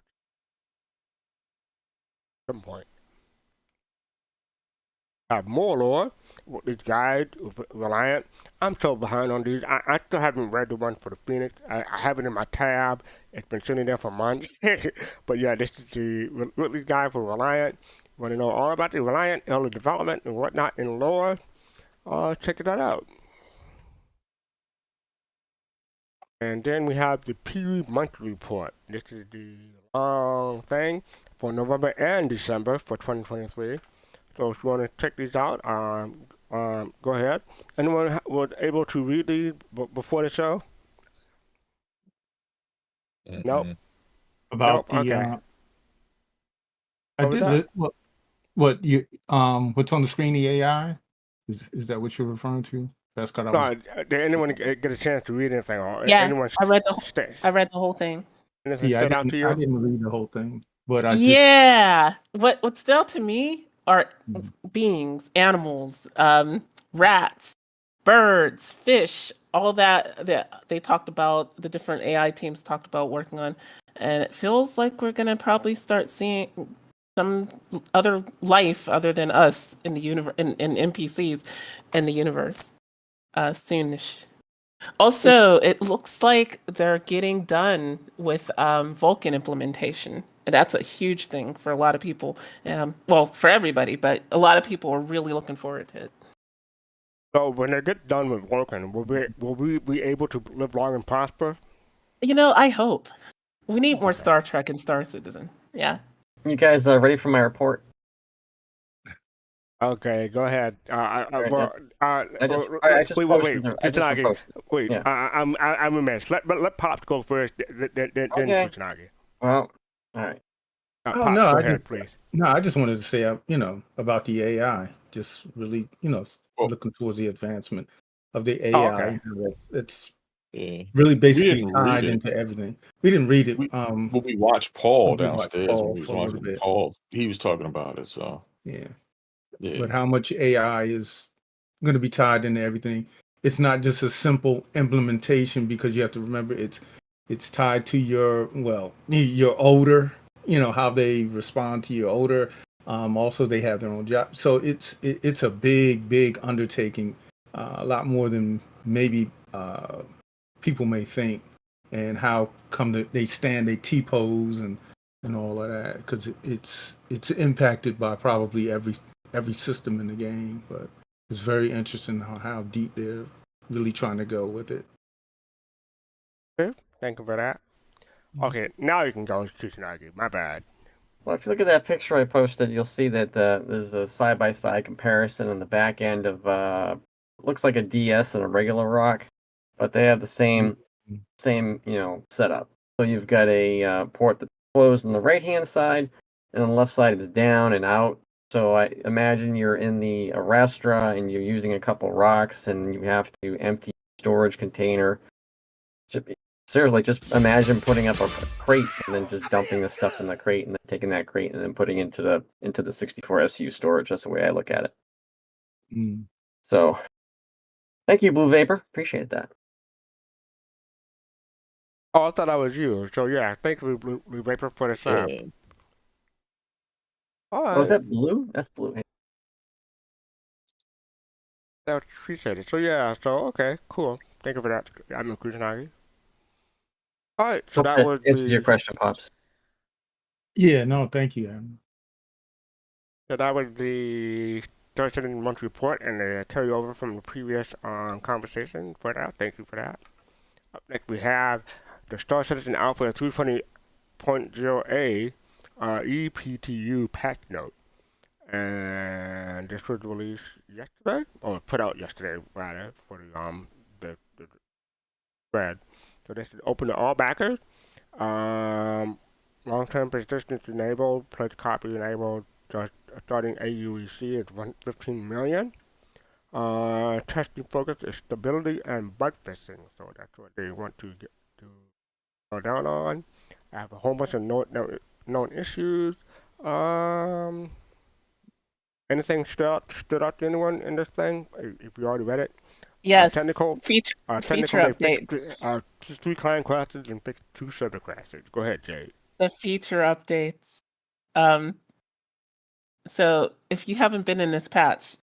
Speaker 2: at some point. I have more lore with this guide with Reliant. I'm so behind on these. I still haven't read the one for the Phoenix. I have it in my tab. It's been sitting there for months. But yeah, this is the Whitley guide for Reliant. Want to know all about the Reliant, early development, and whatnot in lore? Check that out. And then we have the PE monthly report. This is the long thing for November and December for 2023. So if you want to check these out, go ahead. Anyone was able to read these before the show? Nope.
Speaker 5: About
Speaker 2: nope.
Speaker 5: the
Speaker 2: Okay.
Speaker 5: I did what you what's on the screen, the AI? Is that what you're referring to? That's kind of.
Speaker 2: No, did anyone get a chance to read anything? Or
Speaker 8: Yeah,
Speaker 2: anyone
Speaker 8: I read the whole thing.
Speaker 2: Anything stood out to you?
Speaker 5: I didn't read the whole thing, but
Speaker 8: what stood out to me are beings, animals, rats, birds, fish, all that they talked about, the different AI teams talked about working on. And it feels like we're going to probably start seeing some other life other than us in the universe, in NPCs in the universe soonish. Also, it looks like they're getting done with Vulkan implementation. And that's a huge thing for a lot of people. Well, for everybody, but a lot of people are really looking forward to it.
Speaker 2: So when they get done with Vulkan, will we be able to live long and prosper?
Speaker 8: I hope. We need more Star Trek and Star Citizen. Yeah.
Speaker 4: You guys ready for my report?
Speaker 2: Okay, go ahead. Wait.
Speaker 4: Yeah.
Speaker 2: I'm a mess. Let Pops go first, then Kuchanagi.
Speaker 4: Well, all right.
Speaker 2: Pops, go ahead, please.
Speaker 5: No, I just wanted to say, about the AI. Just really, looking towards the advancement of the AI.
Speaker 2: Oh, okay.
Speaker 5: It's really basically tied into everything. We didn't read it.
Speaker 3: But we watched Paul downstairs. Paul, he was talking about it. So
Speaker 5: yeah. But how much AI is going to be tied into everything? It's not just a simple implementation, because you have to remember it's tied to your odor. How they respond to your odor. Also, they have their own job, so it's a big undertaking, a lot more than maybe people may think. And how come they stand, they T-pose and all of that, because it's impacted by probably every system in the game. But it's very interesting how deep they're really trying to go with it.
Speaker 2: Okay, thank you for that. Okay, now you can go, Kuchanagi. My bad.
Speaker 4: Well, if you look at that picture I posted, you'll see that there's a side-by-side comparison on the back end of looks like a DS and a regular rock, but they have the same same setup. So you've got a port that's closed on the right-hand side, and on the left side it's down and out. So I imagine you're in the Arrastra and you're using a couple rocks, and you have to empty a storage container. Seriously, just imagine putting up a crate and then just dumping the stuff in the crate, and then taking that crate and then putting into the 64 SU storage. That's the way I look at it. So, thank you, Blue Vapor. Appreciate that.
Speaker 2: Oh, I thought that was you. So yeah, thank you, Blue Vapor, for the sub.
Speaker 4: Yeah.
Speaker 2: All right.
Speaker 4: Oh, is that blue? That's blue.
Speaker 2: I appreciate it. So yeah, okay, cool. Thank you for that. I'm a Kusanagi. All right, so that was
Speaker 4: answers your question, Pops.
Speaker 5: Yeah, no, thank you, Aaron.
Speaker 2: So that was the Thursday month report and the carryover from the previous conversation. For that, thank you for that. Up next, we have the Star Citizen Alpha 320.0A EPTU patch note, and this was released yesterday, or put out yesterday rather, for the thread. So this is open to all backers. Long-term persistence enabled, pledge copy enabled. Starting AUEC is 15 million. Testing focus is stability and bug fixing. So that's what they want to get to go down on. I have a whole bunch of known issues. Anything stood out to anyone in this thing? If you already read it.
Speaker 8: Yes.
Speaker 2: Technical
Speaker 8: feature updates.
Speaker 2: Just 3 client classes and fixed 2 server classes. Go ahead, Jade.
Speaker 8: The feature updates. So if you haven't been in this patch,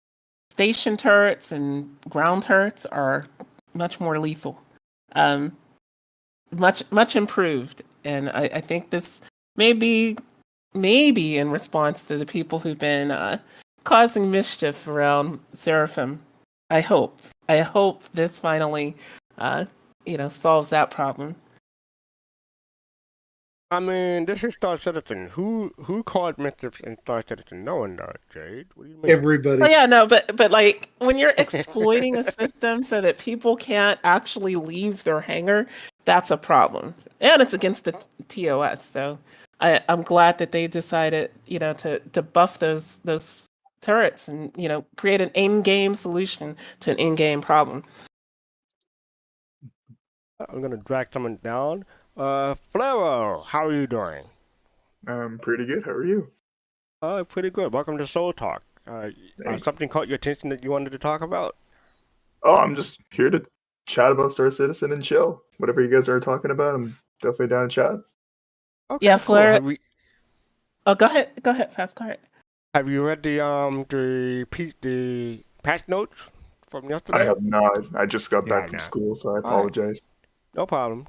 Speaker 8: station turrets and ground turrets are much more lethal. Much improved. And I think this may be in response to the people who've been causing mischief around Seraphim. I hope this finally solves that problem.
Speaker 2: I mean, this is Star Citizen. Who caused mischief in Star Citizen? No one does, Jade. What do you mean?
Speaker 7: Everybody.
Speaker 8: Oh yeah, no, but like when you're exploiting a system so that people can't actually leave their hangar, that's a problem, and it's against the TOS. So I'm glad that they decided, to buff those turrets and create an in-game solution to an in-game problem.
Speaker 2: I'm gonna drag someone down. Flero, how are you doing?
Speaker 9: I'm pretty good. How are you?
Speaker 2: Pretty good. Welcome to Soul Talk. Something caught your attention that you wanted to talk about?
Speaker 9: Oh, I'm just here to chat about Star Citizen and chill. Whatever you guys are talking about, I'm definitely down to chat.
Speaker 2: Okay,
Speaker 8: yeah,
Speaker 2: cool.
Speaker 8: Fleur. Oh, go ahead, Fastcart.
Speaker 2: Have you read the patch notes from yesterday?
Speaker 9: I have not. I just got back from school, so I apologize.
Speaker 2: No problem.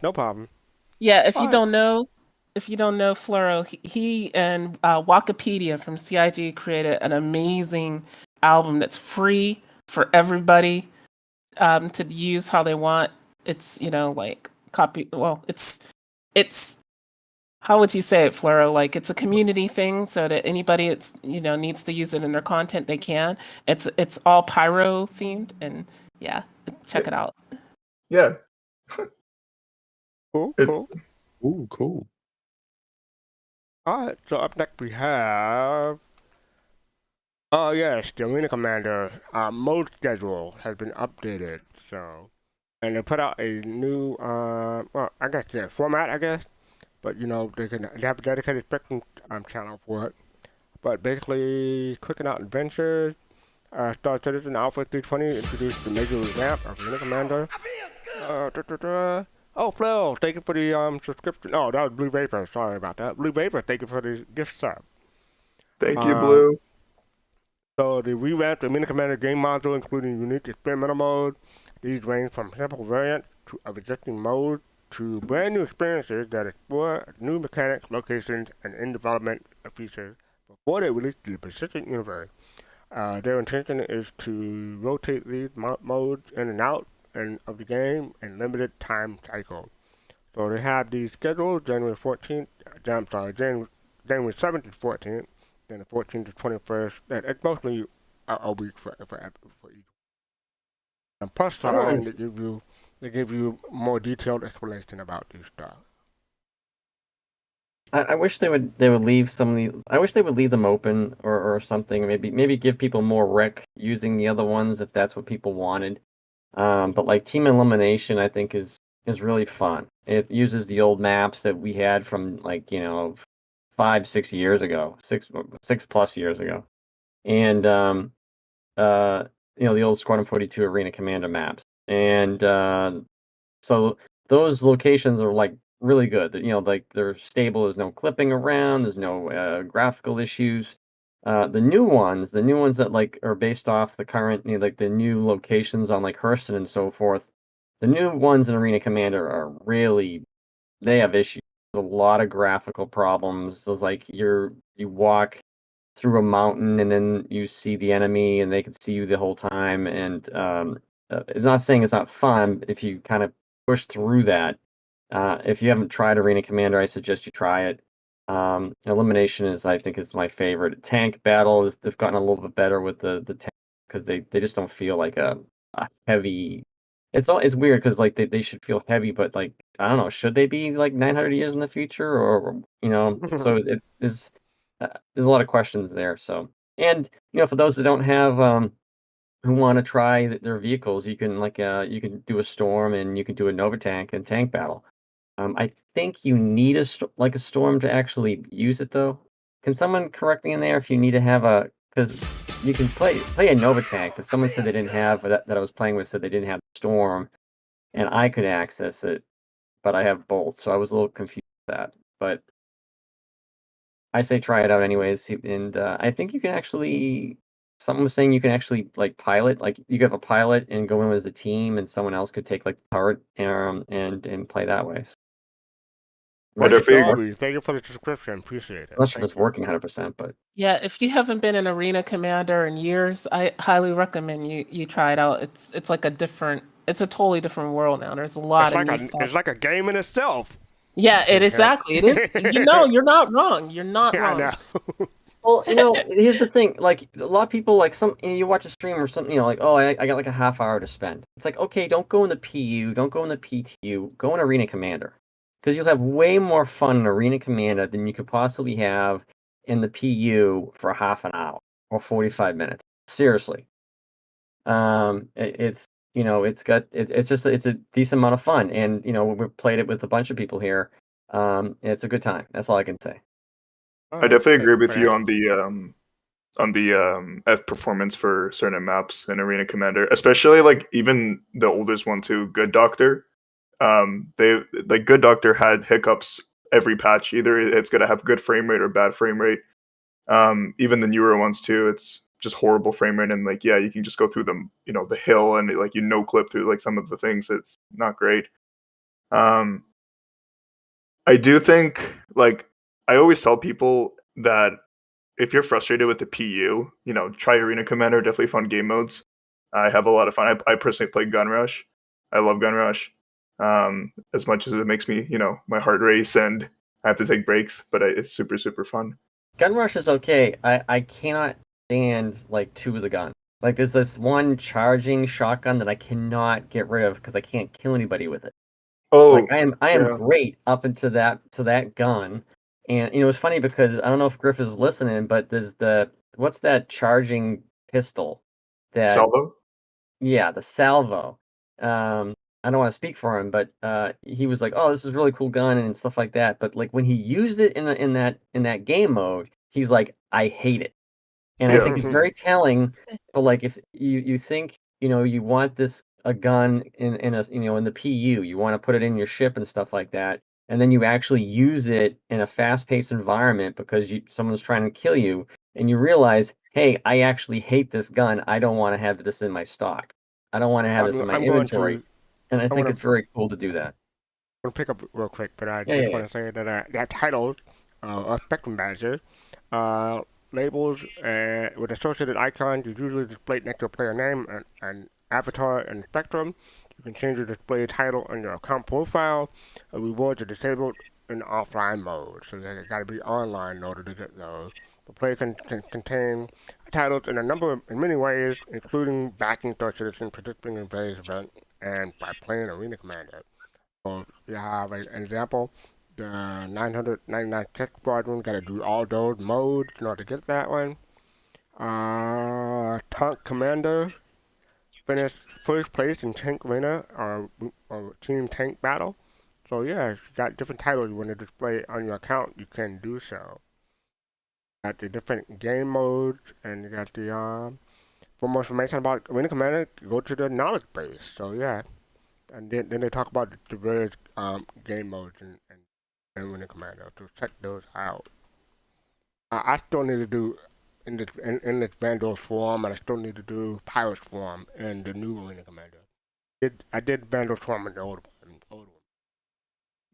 Speaker 8: Yeah, if you don't know, Floro, he and Wikipedia from CIG created an amazing album that's free for everybody to use how they want. It's copy. Well, it's how would you say it, Floro? Like it's a community thing, so that anybody needs to use it in their content, they can. It's all pyro themed, and check it out.
Speaker 9: Yeah.
Speaker 2: Cool.
Speaker 3: Ooh, cool.
Speaker 2: All right, so up next we have. Oh yes, the Arena Commander mode schedule has been updated. So, and they put out a new format, but they have a dedicated Spectrum channel for it. But basically, Cooking Out Adventures, Star Citizen Alpha 320 introduced the major revamp of Arena Commander. Oh, Flo, thank you for the subscription. Oh, that was Blue Vapor. Sorry about that. Blue Vapor, thank you for the gift sub.
Speaker 9: Thank you, Blue.
Speaker 2: So the revamped Arena Commander game module, including unique experimental mode. These range from simple variants of existing modes to brand new experiences that explore new mechanics, locations, and in-development features before they release to the persistent universe. Their intention is to rotate these modes in and out of the game in limited time cycle. So they have these scheduled January 14th, January 7th to 14th, then the 14th to 21st. It's mostly a week for each. And plus time, they give you they give you more detailed explanation about these stuff.
Speaker 4: I wish they would leave some of the. I wish they would leave them open or something. Maybe give people more rec using the other ones if that's what people wanted. But like Team Elimination, I think is really fun. It uses the old maps that we had from like 5-6 years ago, 6+ years ago, and the old Squadron 42 Arena Commander maps, and so those locations are like really good. Like they're stable. There's no clipping around. There's no graphical issues. The new ones that like are based off the current, like the new locations on like Hurston and so forth. The new ones in Arena Commander are really, they have issues. There's a lot of graphical problems. There's like you walk through a mountain and then you see the enemy and they can see you the whole time. And it's not saying it's not fun if you kind of push through that. If you haven't tried Arena Commander, I suggest you try it. Elimination I think is my favorite. Tank battles, they've gotten a little bit better with the tank because they just don't feel like a heavy. It's weird because like they should feel heavy, but like I don't know, should they be like 900 years in the future or So it is. There's a lot of questions there. So and for those that don't have who want to try their vehicles, you can you can do a storm and you can do a Nova tank and tank battle. I think you need a storm to actually use it, though. Can someone correct me in there if you need to have because you can play a Nova tank, but someone said they didn't have that I was playing with said they didn't have storm, and I could access it, but I have both, so I was a little confused with that. But I say try it out anyways, and I think you can actually. Someone was saying you can actually like pilot, like you could have a pilot and go in as a team, and someone else could take like the part and play that way.
Speaker 2: Thank you for the description. Appreciate it.
Speaker 4: I'm not sure if it's working 100%, but
Speaker 8: yeah, if you haven't been in Arena Commander in years, I highly recommend you try it out. It's like it's a totally different world now. There's a lot of new stuff.
Speaker 2: It's like a game in itself.
Speaker 8: Yeah, exactly. It is. You're not wrong. You're not wrong.
Speaker 2: I know.
Speaker 4: Well, here's the thing. Like a lot of people, like you watch a stream or something, like, oh, I got like a half hour to spend. It's like, okay, don't go in the PU, don't go in the PTU, go in Arena Commander, because you'll have way more fun in Arena Commander than you could possibly have in the PU for half an hour or 45 minutes. Seriously, it's it's a decent amount of fun, and we've played it with a bunch of people here. It's a good time. That's all I can say.
Speaker 9: I definitely agree with you on the F performance for certain maps in Arena Commander, especially like even the oldest one too, Good Doctor. They like Good Doctor had hiccups every patch. Either it's gonna have good frame rate or bad frame rate. Even the newer ones too, it's just horrible frame rate, and like you can just go through the hill and like no clip through like some of the things. It's not great. I do think like. I always tell people that if you're frustrated with the PU, try Arena Commander. Definitely fun game modes. I have a lot of fun. I personally play Gun Rush. I love Gun Rush. As much as it makes me, my heart race and I have to take breaks, but it's super, super fun.
Speaker 4: Gun Rush is okay. I cannot stand like two of the guns. Like there's this one charging shotgun that I cannot get rid of because I can't kill anybody with it.
Speaker 9: Oh,
Speaker 4: like I am great up into that gun. And it was funny because I don't know if Griff is listening, but there's what's that charging pistol? That
Speaker 9: Salvo?
Speaker 4: Yeah, the Salvo. I don't want to speak for him, but he was like, "Oh, this is a really cool gun" and stuff like that. But like when he used it in that game mode, he's like, "I hate it," and I think it's very telling. But like if you think you want a gun in the PU, you want to put it in your ship and stuff like that. And then you actually use it in a fast-paced environment because someone's trying to kill you, and you realize, hey, I actually hate this gun. I don't want to have this in my stock. I don't want to have this in my inventory. And I think it's very cool to do that.
Speaker 2: I'm going to pick up real quick, but I just want to say that that title, Spectrum Badger, labels with associated icons, you usually display next to a player name and avatar and spectrum. You can change the display title on your account profile. Rewards are disabled in offline mode, so they got to be online in order to get those. The player can contain titles in many ways, including backing third citizen, participating in various events, and by playing Arena Commander. So you have an example, the 999 Tech Squadron got to do all those modes in order to get that one. Tank Commander finished first place in Tank Arena or Team Tank Battle. So yeah, if you got different titles you want to display on your account, you can do so. Got the different game modes, and you got the for more information about Arena Commander, go to the knowledge base. So yeah, and then they talk about the various game modes and Arena Commander to check those out. I still need to do in this Vandal Swarm, and I still need to do Pirate Swarm in the new Arena Commander. I did Vandal Swarm in the old one.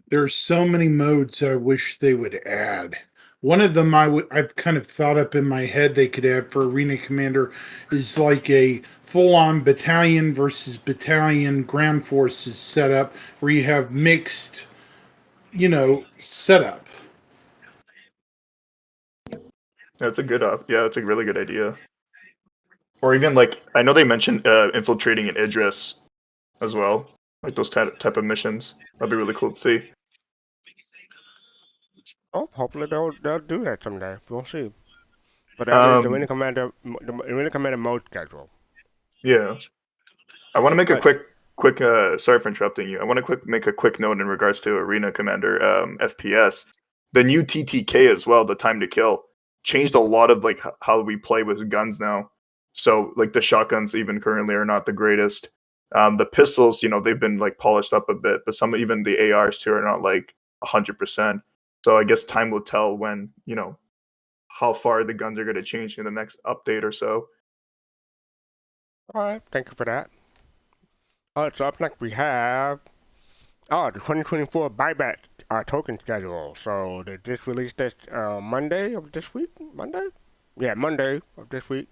Speaker 7: There's so many modes I wish they would add. One of them I've kind of thought up in my head they could add for Arena Commander is like a full-on battalion versus battalion ground forces setup where you have mixed, setup.
Speaker 9: That's a good that's a really good idea. Or even like I know they mentioned infiltrating an Idris as well, like those type of missions. That'd be really cool to see.
Speaker 2: Oh, hopefully they'll do that someday. We'll see. But that is the Arena Commander mode schedule.
Speaker 9: Yeah, I want to make a quick. Sorry for interrupting you. I want to make a quick note in regards to Arena Commander FPS. The new TTK as well, the time to kill, changed a lot of like how we play with guns now. So like the shotguns even currently are not the greatest. The pistols, they've been like polished up a bit, but even the ARs too are not like 100%. So I guess time will tell when, how far the guns are going to change in the next update or so.
Speaker 2: All right, thank you for that. So up next we have the 2024 buyback token schedule. So they just released this Monday of this week. Monday? Yeah, Monday of this week.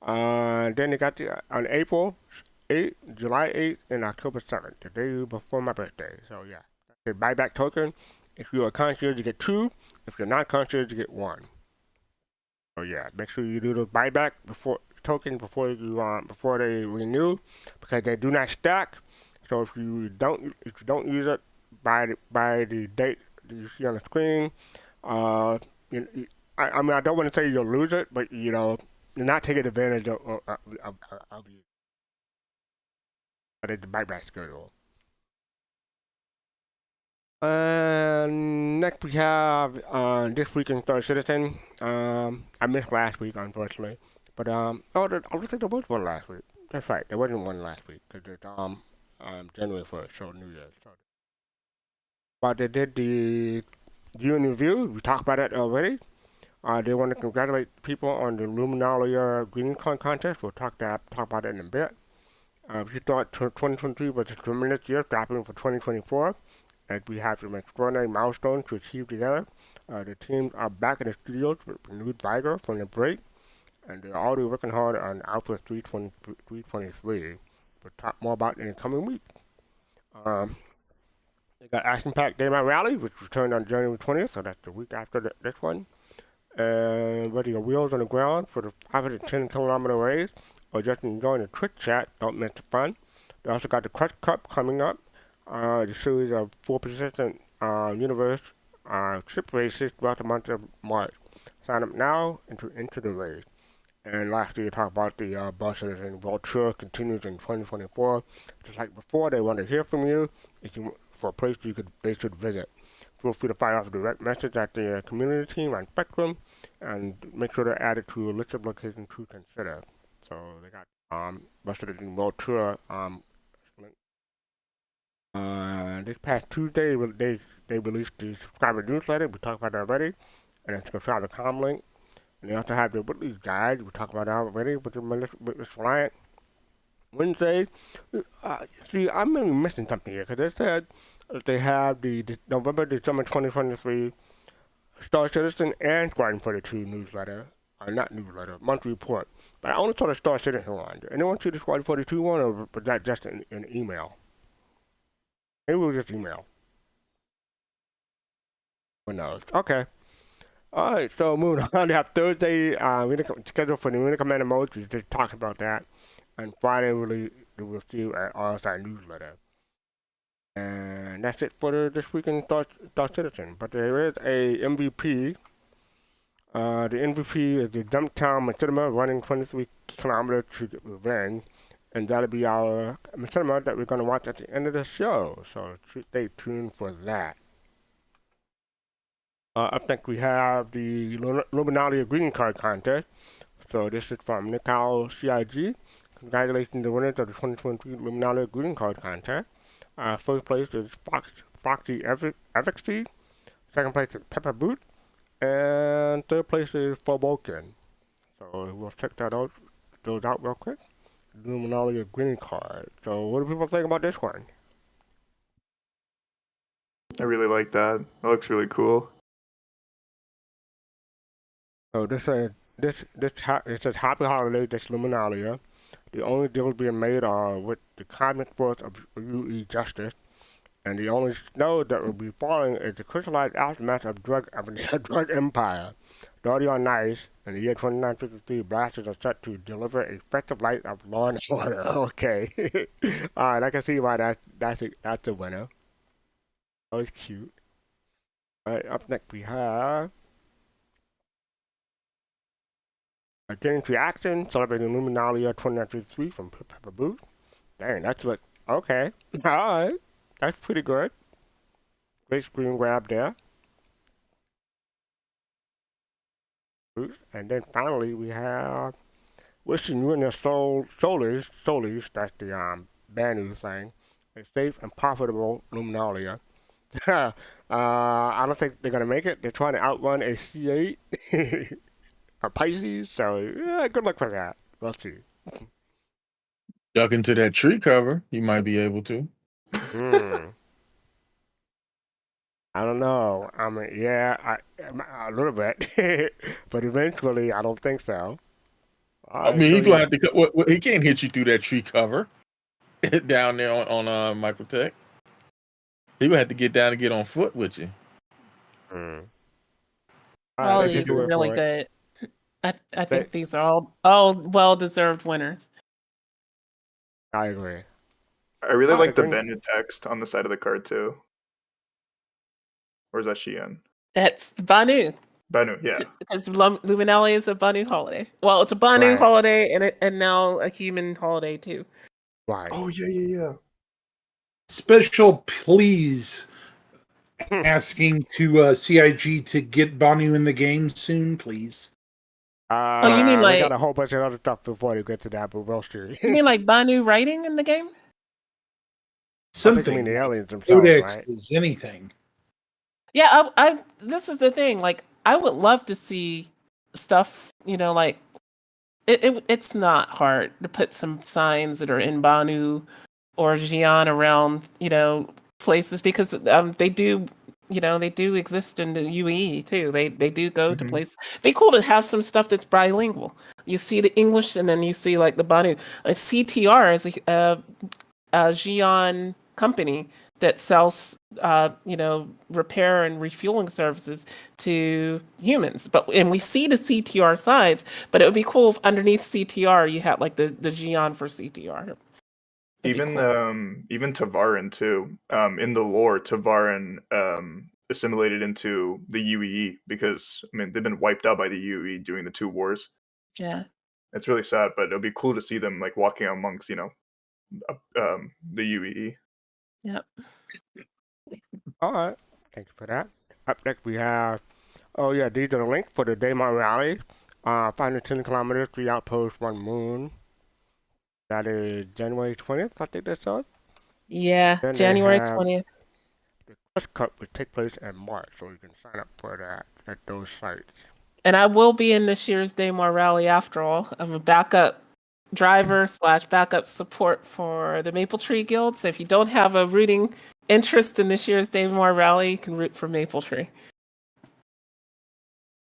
Speaker 2: Then they got on April 8th, July 8th, and October 7th, the day before my birthday. So yeah, the buyback token. If you're a concierge, you get 2. If you're not concierge, you get 1. So yeah, make sure you do the buyback tokens before they renew, because they do not stack. So if you don't use it by the date that you see on the screen, I don't want to say you'll lose it, but you're not taking advantage of you. But it's the buyback schedule. Next we have this week in Star Citizen. I missed last week, unfortunately, but I don't think there was one last week. That's right, there wasn't one last week because it's January 1st, so New Year's. But they did the June review. We talked about it already. They want to congratulate people on the Luminalia Greeting contest. We'll talk about it in a bit. We thought 2023 was a tremendous year, preparing for 2024. As we have some extraordinary milestones to achieve together. The teams are back in the studios with renewed vigor from the break, and they're already working hard on Alpha 323. We'll talk more about it in the coming week. They got action-packed Daymar Rally, which returned on January 20th, so that's the week after this one. And whether your wheels on the ground for the 510-kilometer race or just enjoying the Twitch chat, don't miss the fun. They also got the Crux Cup coming up. The series of 4 persistent universe ship races throughout the month of March. Sign up now into the race. And lastly, we talk about the buses and World Tour continues in 2024. Just like before, they want to hear from you for a place they should visit. Feel free to fire off a direct message at the community team on Spectrum, and make sure to add it to a list of locations to consider. So they got buses and World Tour. This past Tuesday, they released the subscriber newsletter. We talked about that already, and it's subscriber com link. And they also have the Whitley guide. We talked about that already with Reliant. Wednesday, see, I'm maybe missing something here because they said they have the November, December 2023 Star Citizen and Squadron 42 newsletter. Not newsletter, monthly report. But I only saw the Star Citizen one. Anyone see the Squadron 42 one, or was that just an email? Maybe it was just email. Who knows? Okay. Alright, so moving on. They have Thursday scheduled for the Arena Commander mode. We just talked about that. and Friday we'll receive an RSI newsletter. And that's it for this week in Star Citizen. But there is a MVP. The MVP is the Jumptown Machinima running 23 kilometers to get revenge. And that'll be our Machinima that we're going to watch at the end of the show. So stay tuned for that. Up next we have the Luminalia greeting card contest. So this is from Nicole CIG. Congratulations to the winners of the 2023 Luminalia greeting card contest. First place is Foxy Efficacy. Second place is Pepper Boot. And third place is Foboken. So we'll check those out real quick. Luminalia greeting card. So what do people think about this one?
Speaker 9: I really like that. That looks really cool.
Speaker 2: So this says Happy Holiday, this Luminalia. The only deals being made are with the cosmic force of UE Justice, and the only snow that will be falling is the crystallized aftermath of drug empire. The audio on nice, and the year 2953 blasters are set to deliver a festive light of law and order. Okay. Alright, I can see why that's the winner. Oh, it's cute. Alright, up next we have Getting to Action, celebrating Luminalia 2953 from Pepper Booth. Dang, that's okay. Alright, that's pretty good. Great screen grab there. And then finally we have wishing you and your soulies, that's the Banu thing, a safe and profitable Luminalia. I don't think they're gonna make it. They're trying to outrun a C8. A Pisces, so yeah, good luck for that. We'll see.
Speaker 3: Duck into that tree cover, you might be able to.
Speaker 2: I don't know. I mean, yeah, a little bit, but eventually, I don't think so.
Speaker 3: I mean, he's gonna have to. He can't hit you through that tree cover down there on Microtech. He would have to get down and get on foot with you.
Speaker 8: All these are really good. I think these are all well-deserved winners.
Speaker 2: I agree.
Speaker 9: I really like the Benu text on the side of the card too. Or is that Xi'an?
Speaker 8: That's Banu.
Speaker 9: Banu, yeah.
Speaker 8: Because Luminalia is a Banu holiday. Well, it's a Banu holiday and now a human holiday too.
Speaker 2: Right.
Speaker 9: Oh yeah.
Speaker 7: Special please asking to CIG to get Banu in the game soon, please.
Speaker 8: You mean like
Speaker 2: we got a whole bunch of other stuff before they get to that, but we'll see.
Speaker 8: You mean like Banu writing in the game?
Speaker 7: Something.
Speaker 2: I mean the aliens themselves,
Speaker 7: Codex
Speaker 2: right?
Speaker 7: is anything.
Speaker 8: Yeah, I this is the thing. Like, I would love to see stuff. Like it's not hard to put some signs that are in Banu or Xi'an around, places because they do. They do exist in the UE too. They do go to places. It'd be cool to have some stuff that's bilingual. You see the English, and then you see like the Banu. Like CTR is a Xi'an company that sells, repair and refueling services to humans. And we see the CTR sides, but it would be cool if underneath CTR you had like the Xi'an for CTR.
Speaker 9: Even Tavaran too. In the lore, Tavaran assimilated into the UE because they've been wiped out by the UE during the two wars.
Speaker 8: Yeah,
Speaker 9: it's really sad, but it'll be cool to see them like walking amongst the UE.
Speaker 8: Yep.
Speaker 2: All right, thank you for that. Up next we have, these are the links for the Daymar Rally. 510 kilometers, 3 outposts, 1 moon. That is January 20th, I think that's on.
Speaker 8: Yeah,
Speaker 2: then
Speaker 8: January 20th.
Speaker 2: The Crux Cup will take place in March, so you can sign up for that at those sites.
Speaker 8: And I will be in this year's Daymar Rally after all. I'm a backup driver / backup support for the Maple Tree Guild. So if you don't have a rooting interest in this year's Daymar Rally, you can root for Maple Tree.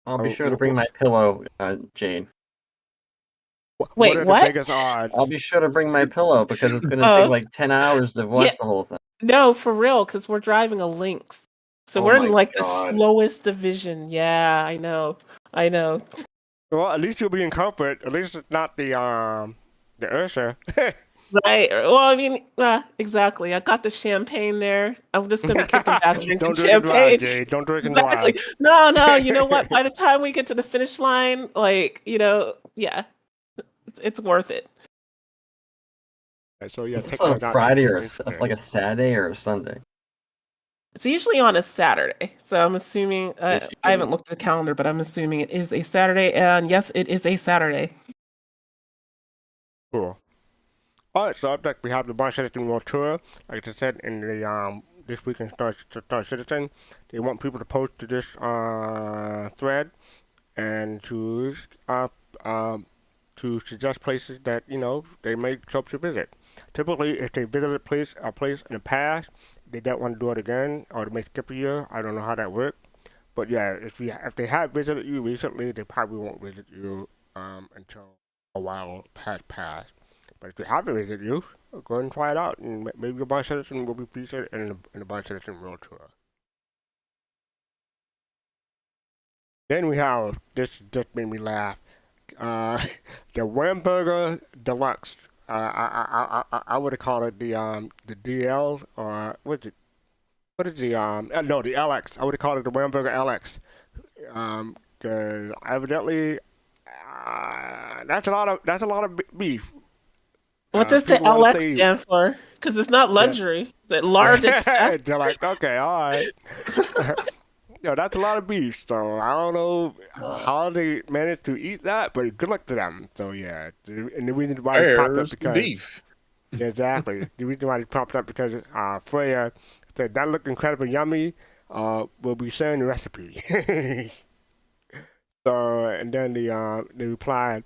Speaker 4: I'll be sure to bring my pillow, Jane.
Speaker 8: Wait, what?
Speaker 4: I'll be sure to bring my pillow because it's going to take like 10 hours to watch the whole thing.
Speaker 8: No, for real, because we're driving a Lynx. So we're in like the slowest division. Yeah, I know.
Speaker 2: Well, at least you'll be in comfort. At least it's not the the Ursa.
Speaker 8: Right. Well, I mean, exactly. I got the champagne there. I'm just gonna be kicking back drinking
Speaker 2: Don't drink and drive,
Speaker 8: champagne.
Speaker 2: Jay. Don't drink and
Speaker 8: Exactly.
Speaker 2: drive.
Speaker 8: No. You know what? By the time we get to the finish line, like, yeah, it's worth it.
Speaker 2: So yeah,
Speaker 4: Is this
Speaker 2: take
Speaker 4: on
Speaker 2: those out.
Speaker 4: Friday or it's like a Saturday or a Sunday?
Speaker 8: It's usually on a Saturday, so I'm assuming.
Speaker 4: Yes, you
Speaker 8: I haven't
Speaker 4: can.
Speaker 8: looked at the calendar, but I'm assuming it is a Saturday. And yes, it is a Saturday.
Speaker 2: Cool. All right, so up next we have the Bond Citizen World Tour. Like I said in the this week in Star Citizen, they want people to post to this thread and to suggest places that they may hope to visit. Typically, if they visited a place in the past, they don't want to do it again, or they may skip a year. I don't know how that works, but yeah, if they have visited you recently, they probably won't visit you until a while has passed. But if they haven't visited you, go ahead and try it out, and maybe your Bond Citizen will be featured in the Bond Citizen World Tour. Then we have, this just made me laugh, the Whamburger Deluxe. I would have called it the DL, or what is the no, the LX. I would have called it the Whamburger LX. Cause evidently, that's a lot of beef.
Speaker 8: What does the LX stand for? Because it's not luxury. Is it large excess?
Speaker 2: They're like, okay, all right. That's a lot of beef. So I don't know how they managed to eat that, but good luck to them. So yeah, and the reason why it popped up because
Speaker 3: beef.
Speaker 2: Exactly. The reason why it popped up because Freya said that looked incredibly yummy. We'll be sharing the recipe. So and then they replied,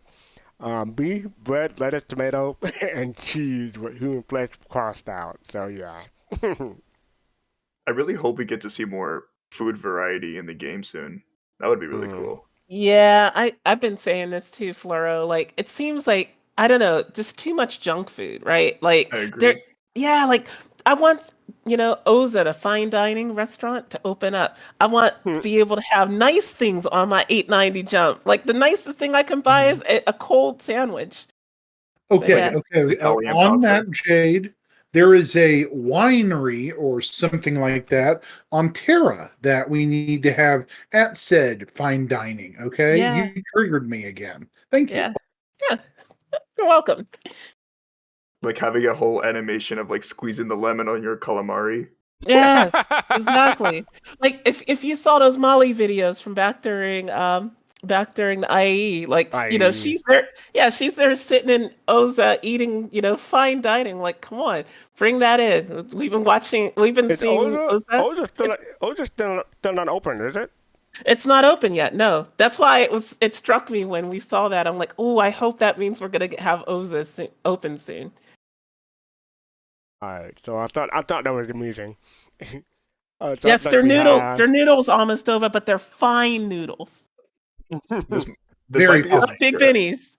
Speaker 2: beef, bread, lettuce, tomato, and cheese with human flesh crossed out. So yeah.
Speaker 9: I really hope we get to see more food variety in the game soon. That would be really cool.
Speaker 8: Yeah, I've been saying this too, Floro. Like, it seems like, I don't know, just too much junk food, right? Like,
Speaker 9: I agree.
Speaker 8: like, I want, Oza, a fine dining restaurant, to open up. I want to be able to have nice things on my 890 jump. Like, the nicest thing I can buy is a cold sandwich.
Speaker 7: Okay,
Speaker 8: So,
Speaker 7: okay.
Speaker 9: Italian
Speaker 7: On
Speaker 9: pasta.
Speaker 7: that, Jade, there is a winery or something like that on Terra that we need to have at said fine dining. Okay,
Speaker 8: Yeah.
Speaker 7: You triggered me again. Thank you.
Speaker 8: Yeah. You're welcome.
Speaker 9: Like having a whole animation of like squeezing the lemon on your calamari.
Speaker 8: Yes, exactly. Like, if you saw those Molly videos from back during the IE, like, she's there. Yeah, she's there sitting in Oza eating, fine dining. Like, come on, bring that in. We've been seeing Oza.
Speaker 2: Oza's still not open, is it?
Speaker 8: It's not open yet. No, that's why it struck me when we saw that. I'm like, oh, I hope that means we're gonna have Oza open soon.
Speaker 2: All right, so I thought that was amusing.
Speaker 8: Yes, their noodles almost over, but they're fine noodles.
Speaker 9: This
Speaker 7: Very
Speaker 9: might be a
Speaker 8: Like big bennies.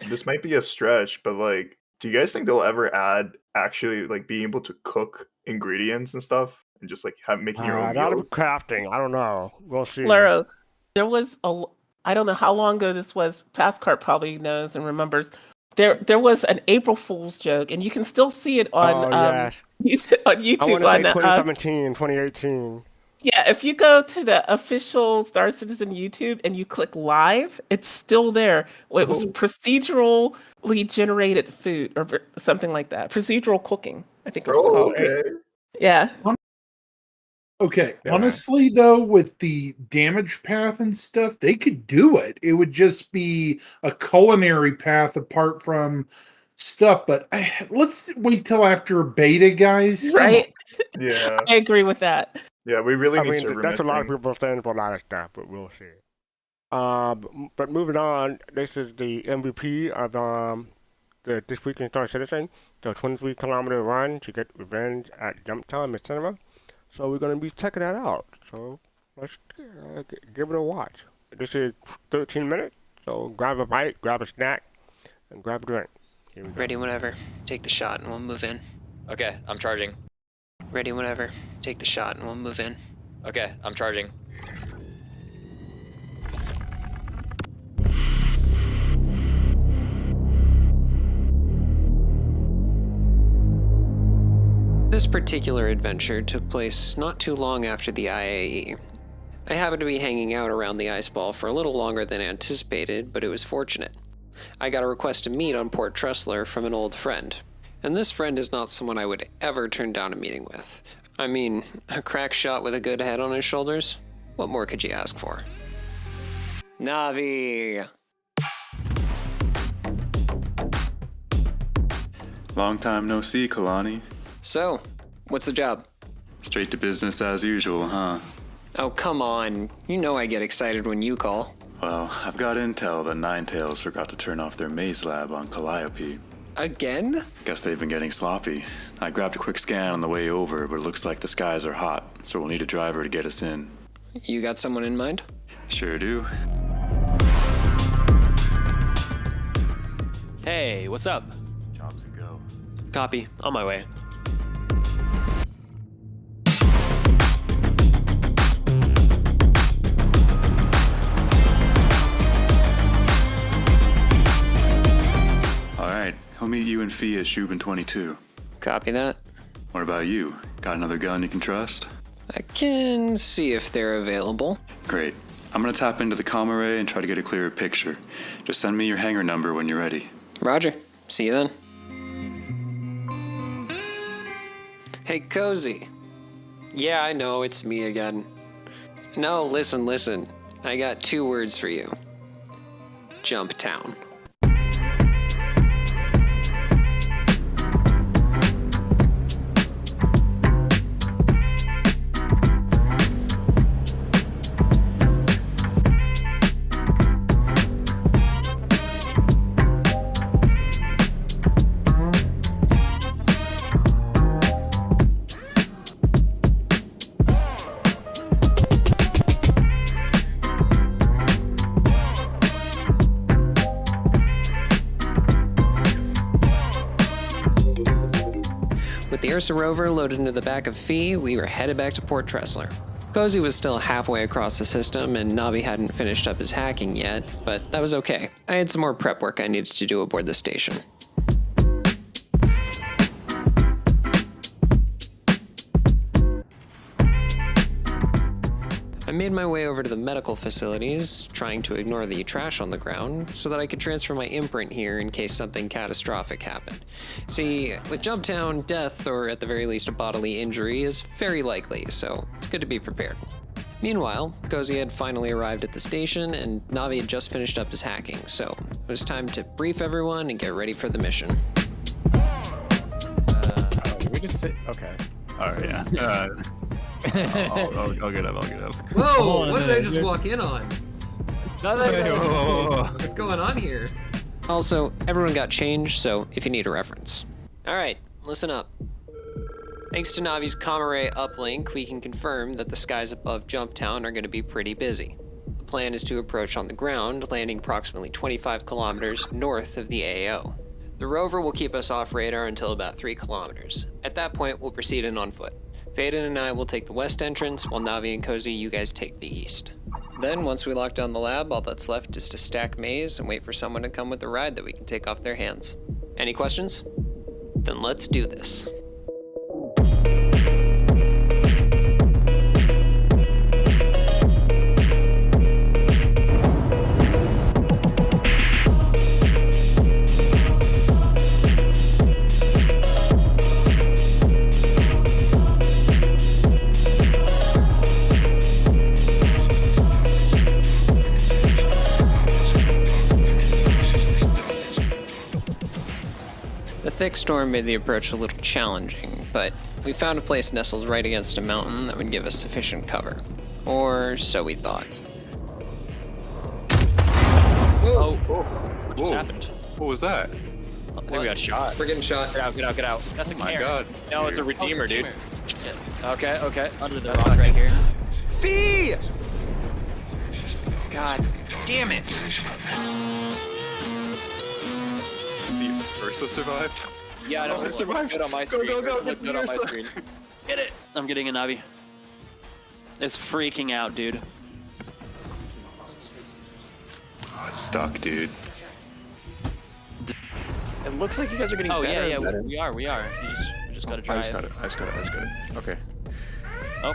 Speaker 9: This might be a stretch, but like, do you guys think they'll ever add actually like being able to cook ingredients and stuff and just like making your own
Speaker 2: that'll
Speaker 9: meals?
Speaker 2: be crafting. I don't know. We'll see.
Speaker 8: Laro, there was I don't know how long ago this was. Fastcart probably knows and remembers. There was an April Fool's joke, and you can still see it on
Speaker 2: yes.
Speaker 8: on YouTube.
Speaker 2: I want to say 2017, 2018.
Speaker 8: Yeah, if you go to the official Star Citizen YouTube and you click live, it's still there. It was procedurally generated food or something like that. Procedural cooking, I think it was called.
Speaker 9: Okay.
Speaker 8: Right? Yeah.
Speaker 7: Okay,
Speaker 2: Yeah.
Speaker 7: honestly though, with the damage path and stuff, they could do it. It would just be a culinary path apart from stuff. But let's wait till after beta, guys. Come
Speaker 8: Right?
Speaker 9: Yeah.
Speaker 8: I agree with that.
Speaker 9: Yeah, we really
Speaker 2: I
Speaker 9: need
Speaker 2: mean,
Speaker 9: server
Speaker 2: that's a lot of
Speaker 9: mixing.
Speaker 2: people saying for a lot of stuff, but we'll see. But moving on, this is the MVP of this week in Star Citizen, the 23-kilometer run to get revenge at Jumptown, Machinima. So we're going to be checking that out. So let's give it a watch. This is 13 minutes, so grab a bite, grab a snack, and grab a drink. Here we go.
Speaker 10: Ready whenever. Take the shot and we'll move in.
Speaker 11: Okay, I'm charging.
Speaker 10: Ready whenever. Take the shot and we'll move in.
Speaker 11: Okay, I'm charging.
Speaker 10: This particular adventure took place not too long after the IAE. I happened to be hanging out around the ice ball for a little longer than anticipated, but it was fortunate. I got a request to meet on Port Tressler from an old friend. And this friend is not someone I would ever turn down a meeting with. I mean, a crack shot with a good head on his shoulders? What more could you ask for? Navi!
Speaker 12: Long time no see, Kalani.
Speaker 10: So, what's the job?
Speaker 12: Straight to business as usual, huh?
Speaker 10: Oh, come on. You know I get excited when you call.
Speaker 12: Well, I've got intel that Ninetales forgot to turn off their maze lab on Calliope.
Speaker 10: Again?
Speaker 12: Guess they've been getting sloppy. I grabbed a quick scan on the way over, but it looks like the skies are hot, so we'll need a driver to get us in.
Speaker 10: You got someone in mind?
Speaker 12: Sure do.
Speaker 13: Hey, what's up?
Speaker 12: Jobs a go.
Speaker 13: Copy. On my way.
Speaker 12: Alright, he'll meet you and Fee at Shubin 22.
Speaker 10: Copy that.
Speaker 12: What about you? Got another gun you can trust?
Speaker 10: I can see if they're available.
Speaker 12: Great. I'm gonna tap into the comm array and try to get a clearer picture. Just send me your hangar number when you're ready.
Speaker 10: Roger. See you then. Hey, Cozy. Yeah, I know, it's me again. No, listen. I got 2 words for you. Jumptown. With the Ursa rover loaded into the back of Fee, we were headed back to Port Tressler. Cozy was still halfway across the system, and Navi hadn't finished up his hacking yet, but that was okay. I had some more prep work I needed to do aboard the station. I made my way over to the medical facilities, trying to ignore the trash on the ground, so that I could transfer my imprint here in case something catastrophic happened. See, with Jumptown, death, or at the very least a bodily injury, is very likely, so it's good to be prepared. Meanwhile, Cozy had finally arrived at the station, and Navi had just finished up his hacking, so it was time to brief everyone and get ready for the mission.
Speaker 2: Did we just sit? Okay.
Speaker 14: Alright, yeah. I'll get up.
Speaker 15: Whoa, what did I just walk in on?
Speaker 14: Whoa.
Speaker 15: What's going on here?
Speaker 10: Also, everyone got changed, so if you need a reference. Alright, listen up. Thanks to Navi's comm array uplink, we can confirm that the skies above Jumptown are going to be pretty busy. The plan is to approach on the ground, landing approximately 25 kilometers north of the AO. The rover will keep us off radar until about 3 kilometers. At that point, we'll proceed in on foot. Faden and I will take the west entrance, while Navi and Cozy, you guys take the east. Then, once we lock down the lab, all that's left is to stack maze and wait for someone to come with a ride that we can take off their hands. Any questions? Then let's do this. The thick storm made the approach a little challenging, but we found a place nestled right against a mountain that would give us sufficient cover. Or so we thought.
Speaker 15: Whoa!
Speaker 14: What just happened?
Speaker 12: What was that?
Speaker 13: I think we got shot.
Speaker 15: We're getting shot.
Speaker 13: Get out. That's a
Speaker 14: My
Speaker 13: Karen.
Speaker 14: God.
Speaker 13: No, it's a Redeemer, dude. Okay. Under the
Speaker 15: That's
Speaker 13: rock right here.
Speaker 10: Fee! God damn it!
Speaker 12: The Ursa survived?
Speaker 13: Yeah, I know. It looked good on my screen. It looked good on my screen. Get it! I'm getting a Navi. It's freaking out, dude.
Speaker 12: Oh, it's stuck, dude.
Speaker 10: It looks like you guys are getting
Speaker 13: Oh
Speaker 10: better.
Speaker 13: yeah,
Speaker 10: and better.
Speaker 13: we are. We just just gotta
Speaker 9: I
Speaker 13: drive.
Speaker 9: just got it. Okay.
Speaker 16: Oh.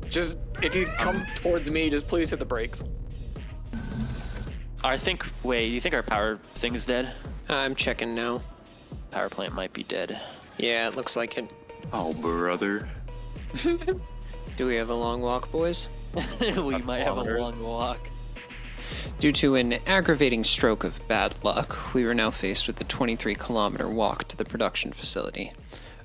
Speaker 16: Just, if you come towards me, just please hit the brakes.
Speaker 13: I think. Wait, you think our power thing's dead?
Speaker 10: I'm checking now.
Speaker 13: Power plant might be dead.
Speaker 10: Yeah, it looks like it.
Speaker 12: Oh, brother.
Speaker 10: Do we have a long walk, boys?
Speaker 13: We might have a long walk.
Speaker 10: Due to an aggravating stroke of bad luck, we were now faced with a 23-kilometer walk to the production facility.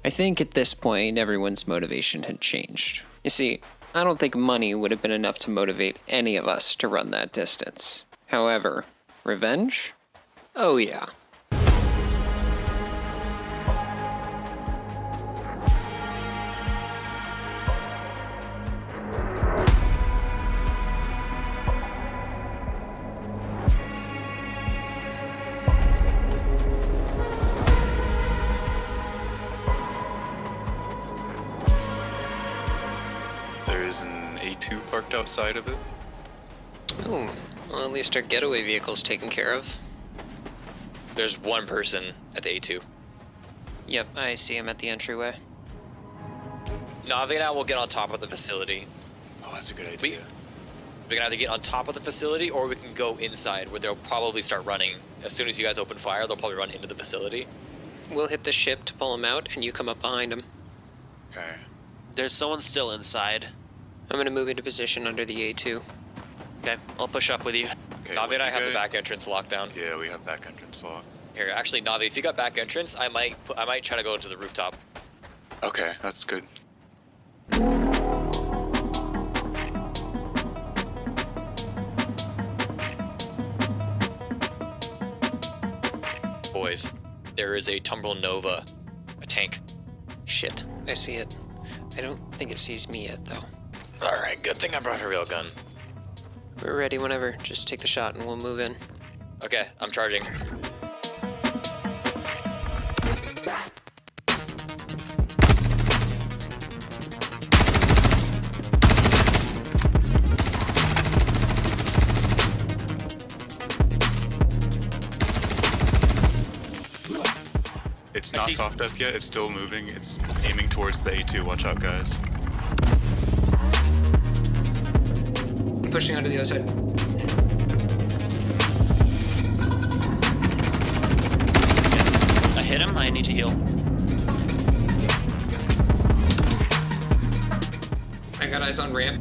Speaker 10: I think at this point, everyone's motivation had changed. You see, I don't think money would have been enough to motivate any of us to run that distance. However, revenge? Oh yeah.
Speaker 12: There's an A2 parked outside of it.
Speaker 10: Oh, well, at least our getaway vehicle's taken care of.
Speaker 11: There's one person at the A2.
Speaker 10: Yep, I see him at the entryway.
Speaker 11: Navi and I will get on top of the facility.
Speaker 12: Oh, that's a good idea.
Speaker 11: We can either get on top of the facility or we can go inside where they'll probably start running. As soon as you guys open fire, they'll probably run into the facility.
Speaker 10: We'll hit the ship to pull him out, and you come up behind him.
Speaker 12: Okay.
Speaker 13: There's someone still inside.
Speaker 10: I'm gonna move into position under the A2.
Speaker 13: Okay, I'll push up with you.
Speaker 12: Okay,
Speaker 11: Navi and I have the
Speaker 12: okay.
Speaker 11: back entrance locked down.
Speaker 12: Yeah, we have back entrance locked.
Speaker 11: Here, actually, Navi, if you got back entrance, I might try to go to the rooftop.
Speaker 12: Okay, that's good.
Speaker 11: Boys, there is a Tumble Nova, a tank.
Speaker 10: Shit, I see it. I don't think it sees me yet, though.
Speaker 11: Alright, good thing I brought a real gun.
Speaker 10: We're ready whenever. Just take the shot and we'll move in.
Speaker 11: Okay, I'm charging.
Speaker 12: It's not soft death yet, it's still moving. It's aiming towards the A2. Watch out, guys.
Speaker 10: I'm pushing onto the other side.
Speaker 13: I hit him, I need to heal.
Speaker 10: I got eyes on ramp.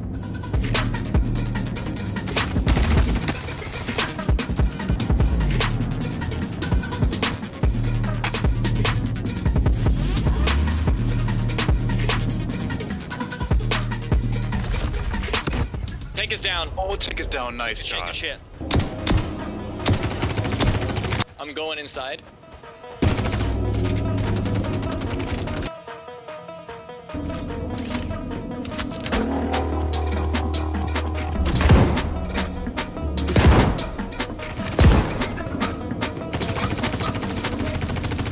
Speaker 11: Tank is down.
Speaker 12: Oh, tank is down. Nice shot.
Speaker 13: Shit.
Speaker 11: I'm going inside.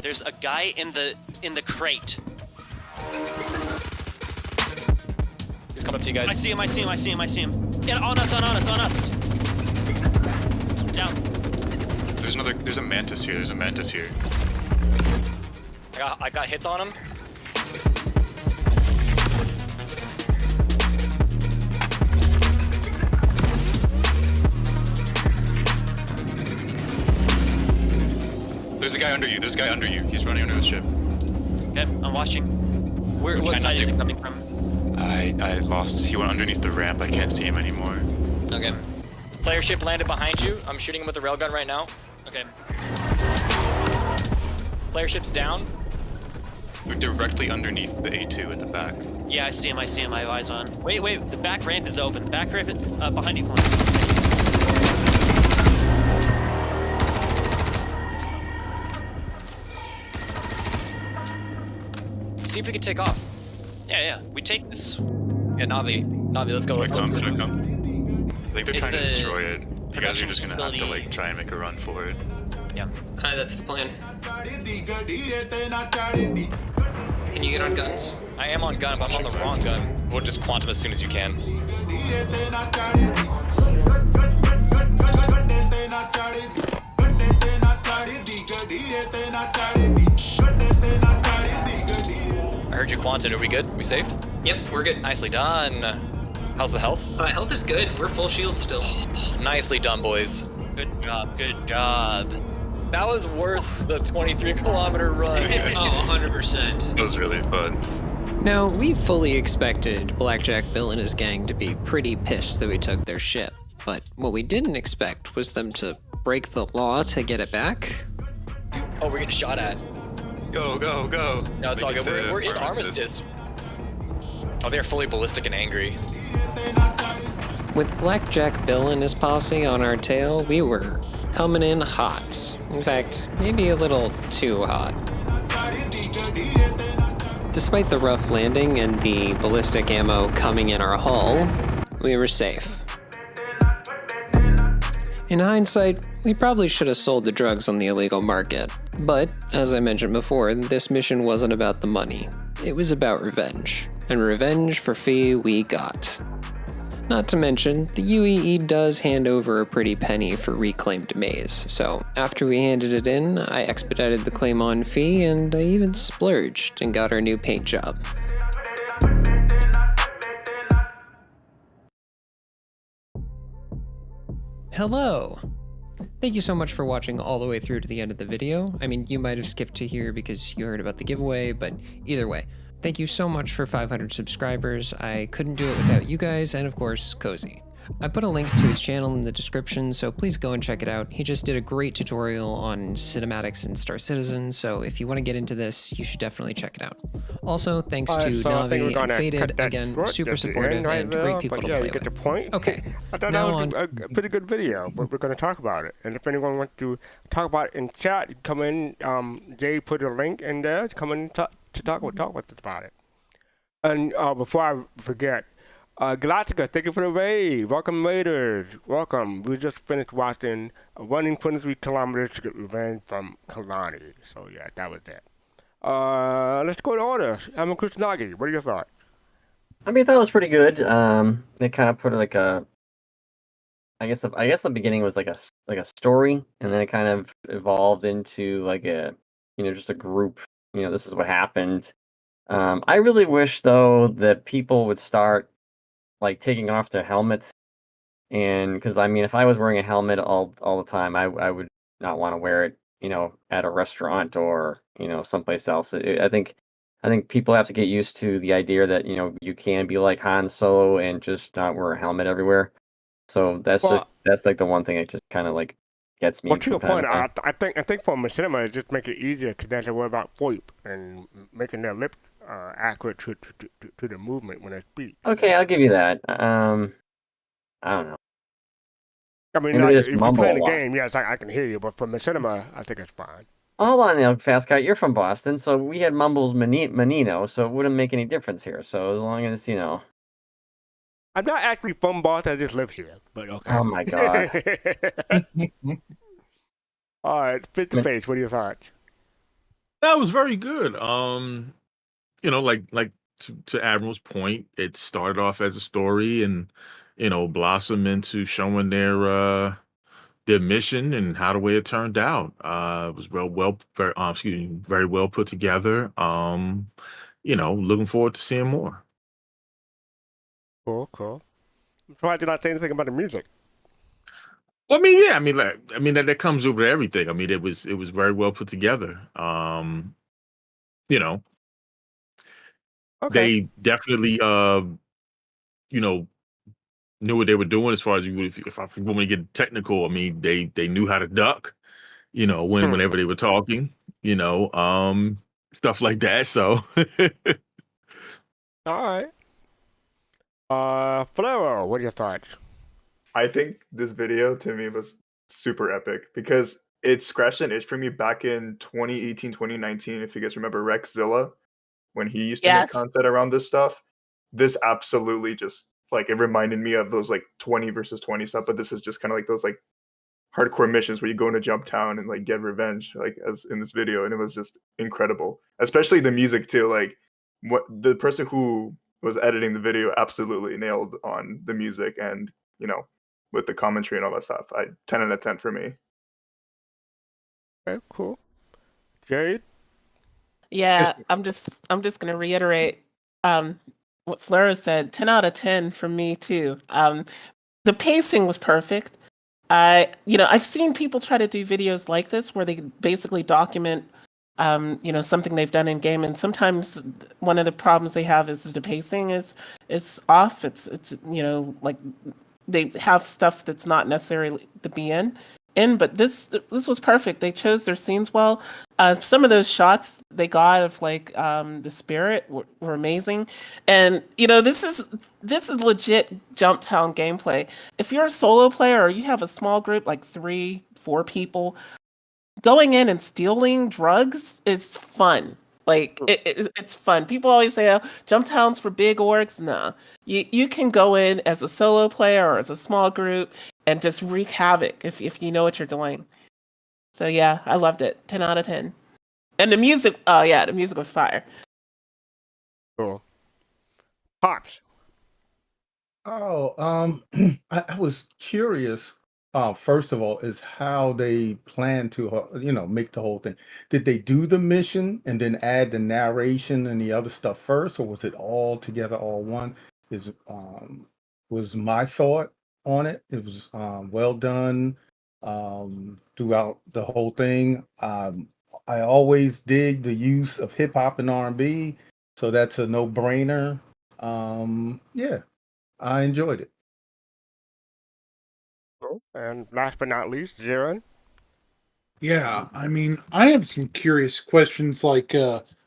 Speaker 13: There's a guy in the crate.
Speaker 11: He's coming up to you guys.
Speaker 13: I see him. Get on us. Down.
Speaker 12: There's a mantis here.
Speaker 11: I got hits on him.
Speaker 12: There's a guy under you. He's running under the ship.
Speaker 13: Okay, I'm watching. What side is he coming from?
Speaker 12: I lost. He went underneath the ramp. I can't see him anymore.
Speaker 11: Okay. Player ship landed behind you. I'm shooting him with a railgun right now.
Speaker 13: Okay.
Speaker 11: Player ship's down.
Speaker 12: We're directly underneath the A2 at the back.
Speaker 13: Yeah, I see him. I have eyes on. Wait, the back ramp is open. The back ramp is behind you,
Speaker 11: See if we can take off.
Speaker 13: Yeah, we take this.
Speaker 11: Yeah, Navi, let's go.
Speaker 12: Should I come? I think they're trying to
Speaker 13: the
Speaker 12: destroy it. You guys are just gonna have to
Speaker 13: facility.
Speaker 12: try and make a run for it.
Speaker 13: Yeah.
Speaker 10: That's the plan. Can you get on guns?
Speaker 11: I am on gun, but I'm on the wrong gun. We'll just quantum as soon as you can. Quantum. Are we good? We safe?
Speaker 16: Yep, we're good.
Speaker 11: Nicely done. How's the health?
Speaker 16: Health is good. We're full shield still.
Speaker 11: Nicely done, boys.
Speaker 13: Good job. Good job.
Speaker 11: That was worth the 23-kilometer run.
Speaker 16: Oh, 100%.
Speaker 12: It was really fun.
Speaker 10: Now, we fully expected Blackjack Bill and his gang to be pretty pissed that we took their ship, but what we didn't expect was them to break the law to get it back.
Speaker 11: Oh, we're getting shot at.
Speaker 12: Go, go, go.
Speaker 11: No, it's all good. We're in armistice. Oh, they're fully ballistic and angry.
Speaker 10: With Blackjack Bill and his posse on our tail, we were coming in hot. In fact, maybe a little too hot. Despite the rough landing and the ballistic ammo coming in our hull, we were safe. In hindsight, we probably should have sold the drugs on the illegal market. But, as I mentioned before, this mission wasn't about the money. It was about revenge. And revenge for fee we got. Not to mention, the UEE does hand over a pretty penny for reclaimed maize, so after we handed it in, I expedited the claim on fee and I even splurged and got our new paint job. Hello! Thank you so much for watching all the way through to the end of the video. I mean, you might have skipped to here because you heard about the giveaway, but either way, thank you so much for 500 subscribers. I couldn't do it without you guys, and of course, Cozy. I put a link to his channel in the description, so please go and check it out. He just did a great tutorial on cinematics in Star Citizen, so if you want to get into this, you should definitely check it out. Also, thanks to Navi and Faded, again, super supportive and great people to play
Speaker 2: you get the point.
Speaker 10: Okay,
Speaker 2: I thought that was a pretty good video, but we're going to talk about it. And if anyone wants to talk about it in chat, you come in. Jay put a link in there. Come in and talk with us about it. And before I forget, Galactica, thank you for the raid. Welcome, Raiders. Welcome. We just finished watching Running 23 Kilometers to Get Revenge from Kalani. So, yeah, that was it. Let's go to order. I'm Kusanagi. What are your thoughts?
Speaker 4: I mean, that was pretty good. They kind of put like a, I guess the beginning was like a story, and then it kind of evolved into like a, just a group. This is what happened. I really wish though that people would start like taking off their helmets, and because I mean, if I was wearing a helmet all the time, I would not want to wear it, at a restaurant or someplace else. I think people have to get used to the idea that you can be like Han Solo and just not wear a helmet everywhere. So that's like the one thing that just kind of like gets me.
Speaker 2: Well, to your point, I think for Machinima, it just make it easier because they have to worry about VoIP and making their lip accurate to the movement when they speak.
Speaker 4: Okay, I'll give you that. I don't know.
Speaker 2: I mean, like, if you're playing the game, yes, I can hear you, but for Machinima, I think it's fine.
Speaker 4: Hold on now, Fastcart, you're from Boston, so we had Mumbles Menino, so it wouldn't make any difference here. So as long as,
Speaker 2: I'm not actually from Boston, I just live here, but okay.
Speaker 4: Oh my god.
Speaker 2: All right, face to face, what are your thoughts?
Speaker 3: That was very good. Like to Admiral's point, it started off as a story and, blossomed into showing their mission and how the way it turned out. It was very well put together. Looking forward to seeing more.
Speaker 2: Cool. I'm surprised you not say anything about the music.
Speaker 3: Well, I mean, that comes over everything. I mean, it was very well put together.
Speaker 2: Okay.
Speaker 3: They definitely, knew what they were doing as far as if I want to get technical. I mean, they knew how to duck, whenever they were talking, stuff like that. So,
Speaker 2: all right. Flero, what are your thoughts?
Speaker 9: I think this video to me was super epic because it scratched an itch for me back in 2018, 2019. If you guys remember Rexzilla, when he used to make content around this stuff, this absolutely just like it reminded me of those like 20 versus 20 stuff. But this is just kind of like those like hardcore missions where you go into Jumptown and like get revenge, like as in this video, and it was just incredible. Especially the music too. Like what the person who was editing the video absolutely nailed on the music and with the commentary and all that stuff. 10 out of 10 for me.
Speaker 2: Okay, cool. Jade?
Speaker 8: Yeah, I'm just gonna reiterate what Flora said. 10 out of 10 for me too. The pacing was perfect. I've seen people try to do videos like this where they basically document something they've done in game, and sometimes one of the problems they have is the pacing is off. It's like they have stuff that's not necessarily to be in, but this was perfect. They chose their scenes well. Some of those shots they got of like the spirit were amazing, and this is legit Jumptown gameplay. If you're a solo player or you have a small group like 3-4 people, going in and stealing drugs is fun. Like it's fun. People always say, "Oh, Jumptown's for big orgs." Nah, you can go in as a solo player or as a small group and just wreak havoc if you know what you're doing. So yeah, I loved it. 10 out of 10. And the music, the music was fire.
Speaker 2: Cool. Pops.
Speaker 5: Oh, I was curious. First of all, is how they plan to, make the whole thing. Did they do the mission and then add the narration and the other stuff first, or was it all together, all one? Was my thought on it. It was well done throughout the whole thing. I always dig the use of hip hop and R&B, so that's a no-brainer. Yeah, I enjoyed it.
Speaker 2: And last but not least, Zarin.
Speaker 7: Yeah, I mean, I have some curious questions like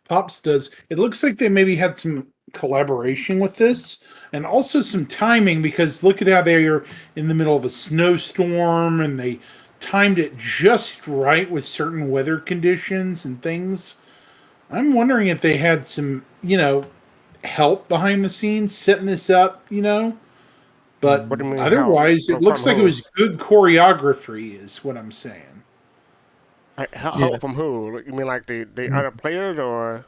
Speaker 7: Pops does. It looks like they maybe had some collaboration with this and also some timing, because look at how they're in the middle of a snowstorm and they timed it just right with certain weather conditions and things. I'm wondering if they had some, help behind the scenes setting this up, But
Speaker 2: What do you mean,
Speaker 7: otherwise,
Speaker 2: help?
Speaker 7: it looks
Speaker 2: From
Speaker 7: like it
Speaker 2: who?
Speaker 7: was good choreography, is what I'm saying.
Speaker 2: Help from who? You mean like the other players, or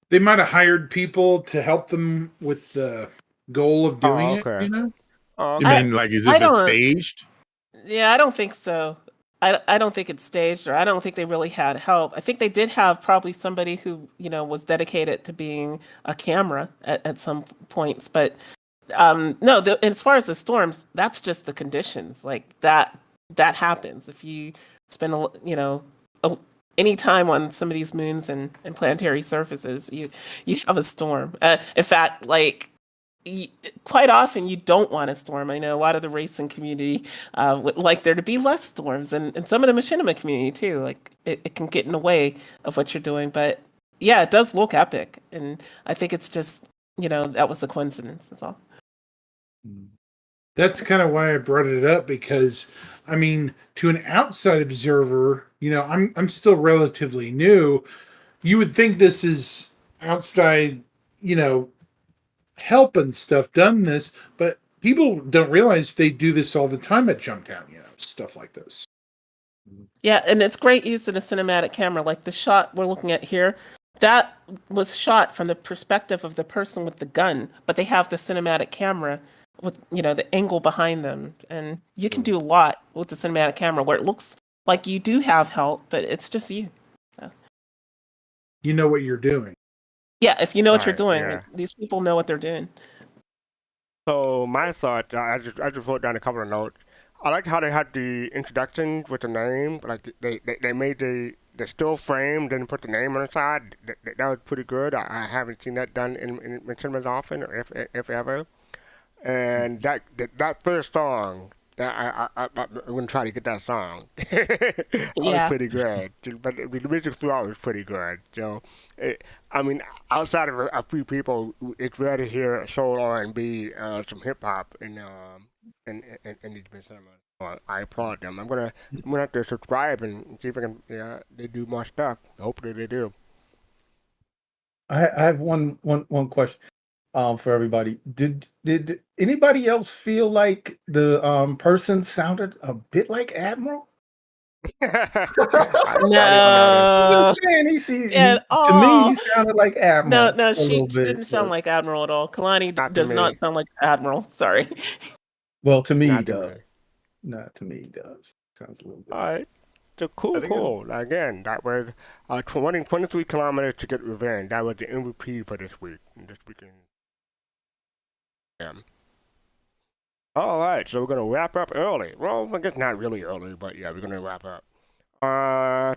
Speaker 7: They might have hired people to help them with the goal of doing it,
Speaker 2: okay.
Speaker 3: You mean like as if it's staged?
Speaker 8: Yeah, I don't think so. I don't think it's staged, or I don't think they really had help. I think they did have probably somebody who was dedicated to being a camera at some points, but no. As far as the storms, that's just the conditions. Like that happens if you spend any time on some of these moons and planetary surfaces. You have a storm. In fact, like. Quite often you don't want a storm. I know a lot of the racing community would like there to be less storms, and some of the Machinima community too. Like it can get in the way of what you're doing, but yeah, it does look epic, and I think it's just that was a coincidence. That's all.
Speaker 7: That's kind of why I brought it up, because I mean, to an outside observer, I'm still relatively new. You would think this is outside, help and stuff done this, but people don't realize they do this all the time at Jumptown, stuff like this.
Speaker 8: Yeah, and it's great use of a cinematic camera. Like the shot we're looking at here, that was shot from the perspective of the person with the gun, but they have the cinematic camera with the angle behind them, and you can do a lot with the cinematic camera where it looks like you do have help, but it's just you. So
Speaker 7: you know what you're doing.
Speaker 8: Yeah, if you know what you're doing,
Speaker 2: yeah.
Speaker 8: these people know what they're doing.
Speaker 2: So my thought, I just wrote down a couple of notes. I like how they had the introductions with the name, like they made the still frame, then put the name on the side. That was pretty good. I haven't seen that done in cinemas often, or if ever. And that first song, I'm gonna try to get that song. That was pretty good, but the music throughout was pretty good. So, I mean, outside of a few people, it's rare to hear soul R&B, some hip hop in these cinemas. So I applaud them. I'm gonna have to subscribe and see if I can. They do more stuff. Hopefully they do.
Speaker 5: I have one question. For everybody, did anybody else feel like the person sounded a bit like Admiral?
Speaker 8: No.
Speaker 5: To me, he sounded like Admiral.
Speaker 8: No, she didn't sound like Admiral at all. Kalani does not sound like Admiral. Sorry.
Speaker 5: Well, to me, he does. No, to me, he does. Sounds a little bit.
Speaker 2: All right. So cool. Again, that was running 23 kilometers to get revenge. That was the MVP for this week. This weekend. Yeah. All right, so we're gonna wrap up early. Well, I guess not really early, but yeah, we're gonna wrap up.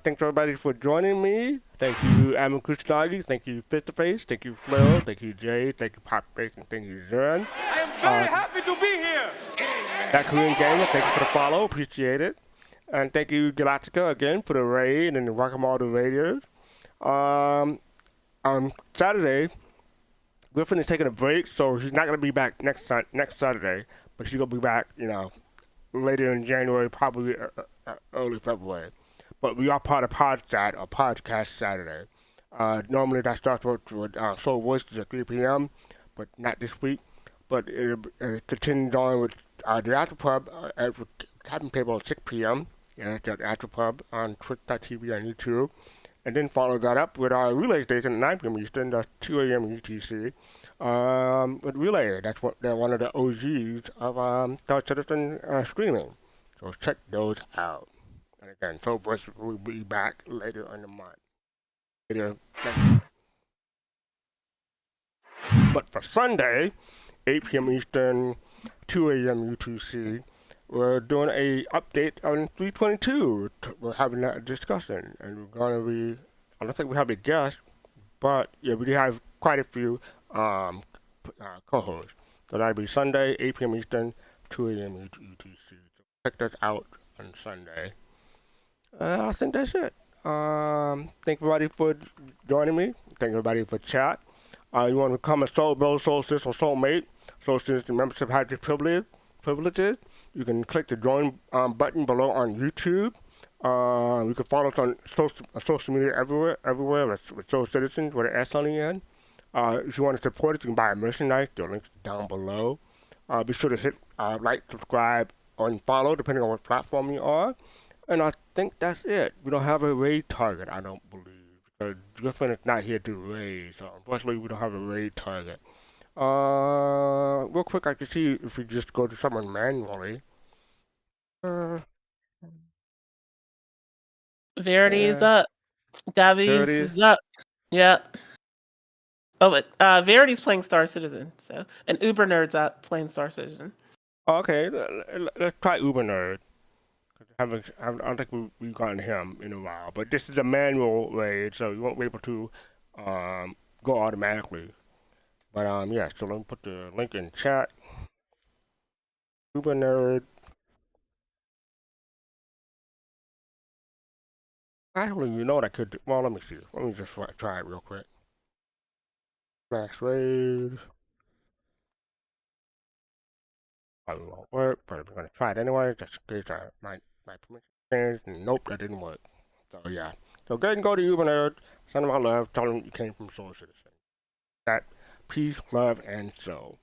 Speaker 2: Thanks everybody for joining me. Thank you, Adam Kushnagi. Thank you, Face. Thank you, Flair. Thank you, Jay. Thank you, Popface, and thank you, Zern.
Speaker 6: I am very happy to be here.
Speaker 2: That Korean Gamer, thank you for the follow. Appreciate it. And thank you, Galactica, again, for the raid and welcome all the raiders. On Saturday, Griffin is taking a break, so she's not going to be back next Saturday, but she's going to be back, later in January, probably early February. But we are part of Podcast Saturday. Normally that starts with Soul Voices at 3 p.m., but not this week. But it continues on with the After Pub at Captain Table at 6 p.m. Yeah, that's the After Pub on Twitch.tv on YouTube. And then follow that up with our Relay Station at 9 p.m. Eastern, that's 2 a.m. UTC. With Relay, they're one of the OGs of Third Citizen streaming. So check those out. And again, Soul Voice will be back later in the month. But for Sunday, 8 p.m. Eastern, 2 a.m. UTC, we're doing a update on 322. We're having that discussion, and we're going to be, I don't think we have a guest, but yeah, we do have quite a few co-hosts. So that'll be Sunday, 8 p.m. Eastern, 2 a.m. UTC. So check that out on Sunday. I think that's it. Thank everybody for joining me. Thank everybody for chat. You want to become a Soul Bro, Solstice, or Soulmate? Solstice membership has your privileges. You can click the join button below on YouTube. You can follow us on social media everywhere with Soul Citizens with an S on the end. If you want to support us, you can buy a merchandise. The link's down below. Be sure to hit like, subscribe, or follow, depending on what platform you are. And I think that's it. We don't have a raid target, I don't believe. Because Griffin is not here to raid, so unfortunately we don't have a raid target. Real quick, I can see if we just go to someone manually.
Speaker 8: Verity is up. Davies is up. Yeah. Oh, but Verity's playing Star Citizen, so and Uber Nerd's up playing Star Citizen.
Speaker 2: Okay, let's try Uber Nerd. I don't think we've gotten him in a while, but this is a manual raid, so you won't be able to go automatically. But yeah, so let me put the link in chat. Uber Nerd. Actually, you know what I could do? Well, let me see. Let me just try it real quick. Flash raid. Probably won't work, but I'm gonna try it anyway, just in case my permission changed. Nope, that didn't work. So yeah. So go ahead and go to Uber Nerd, send them our love, tell them you came from Soul Citizen. That peace, love, and soul.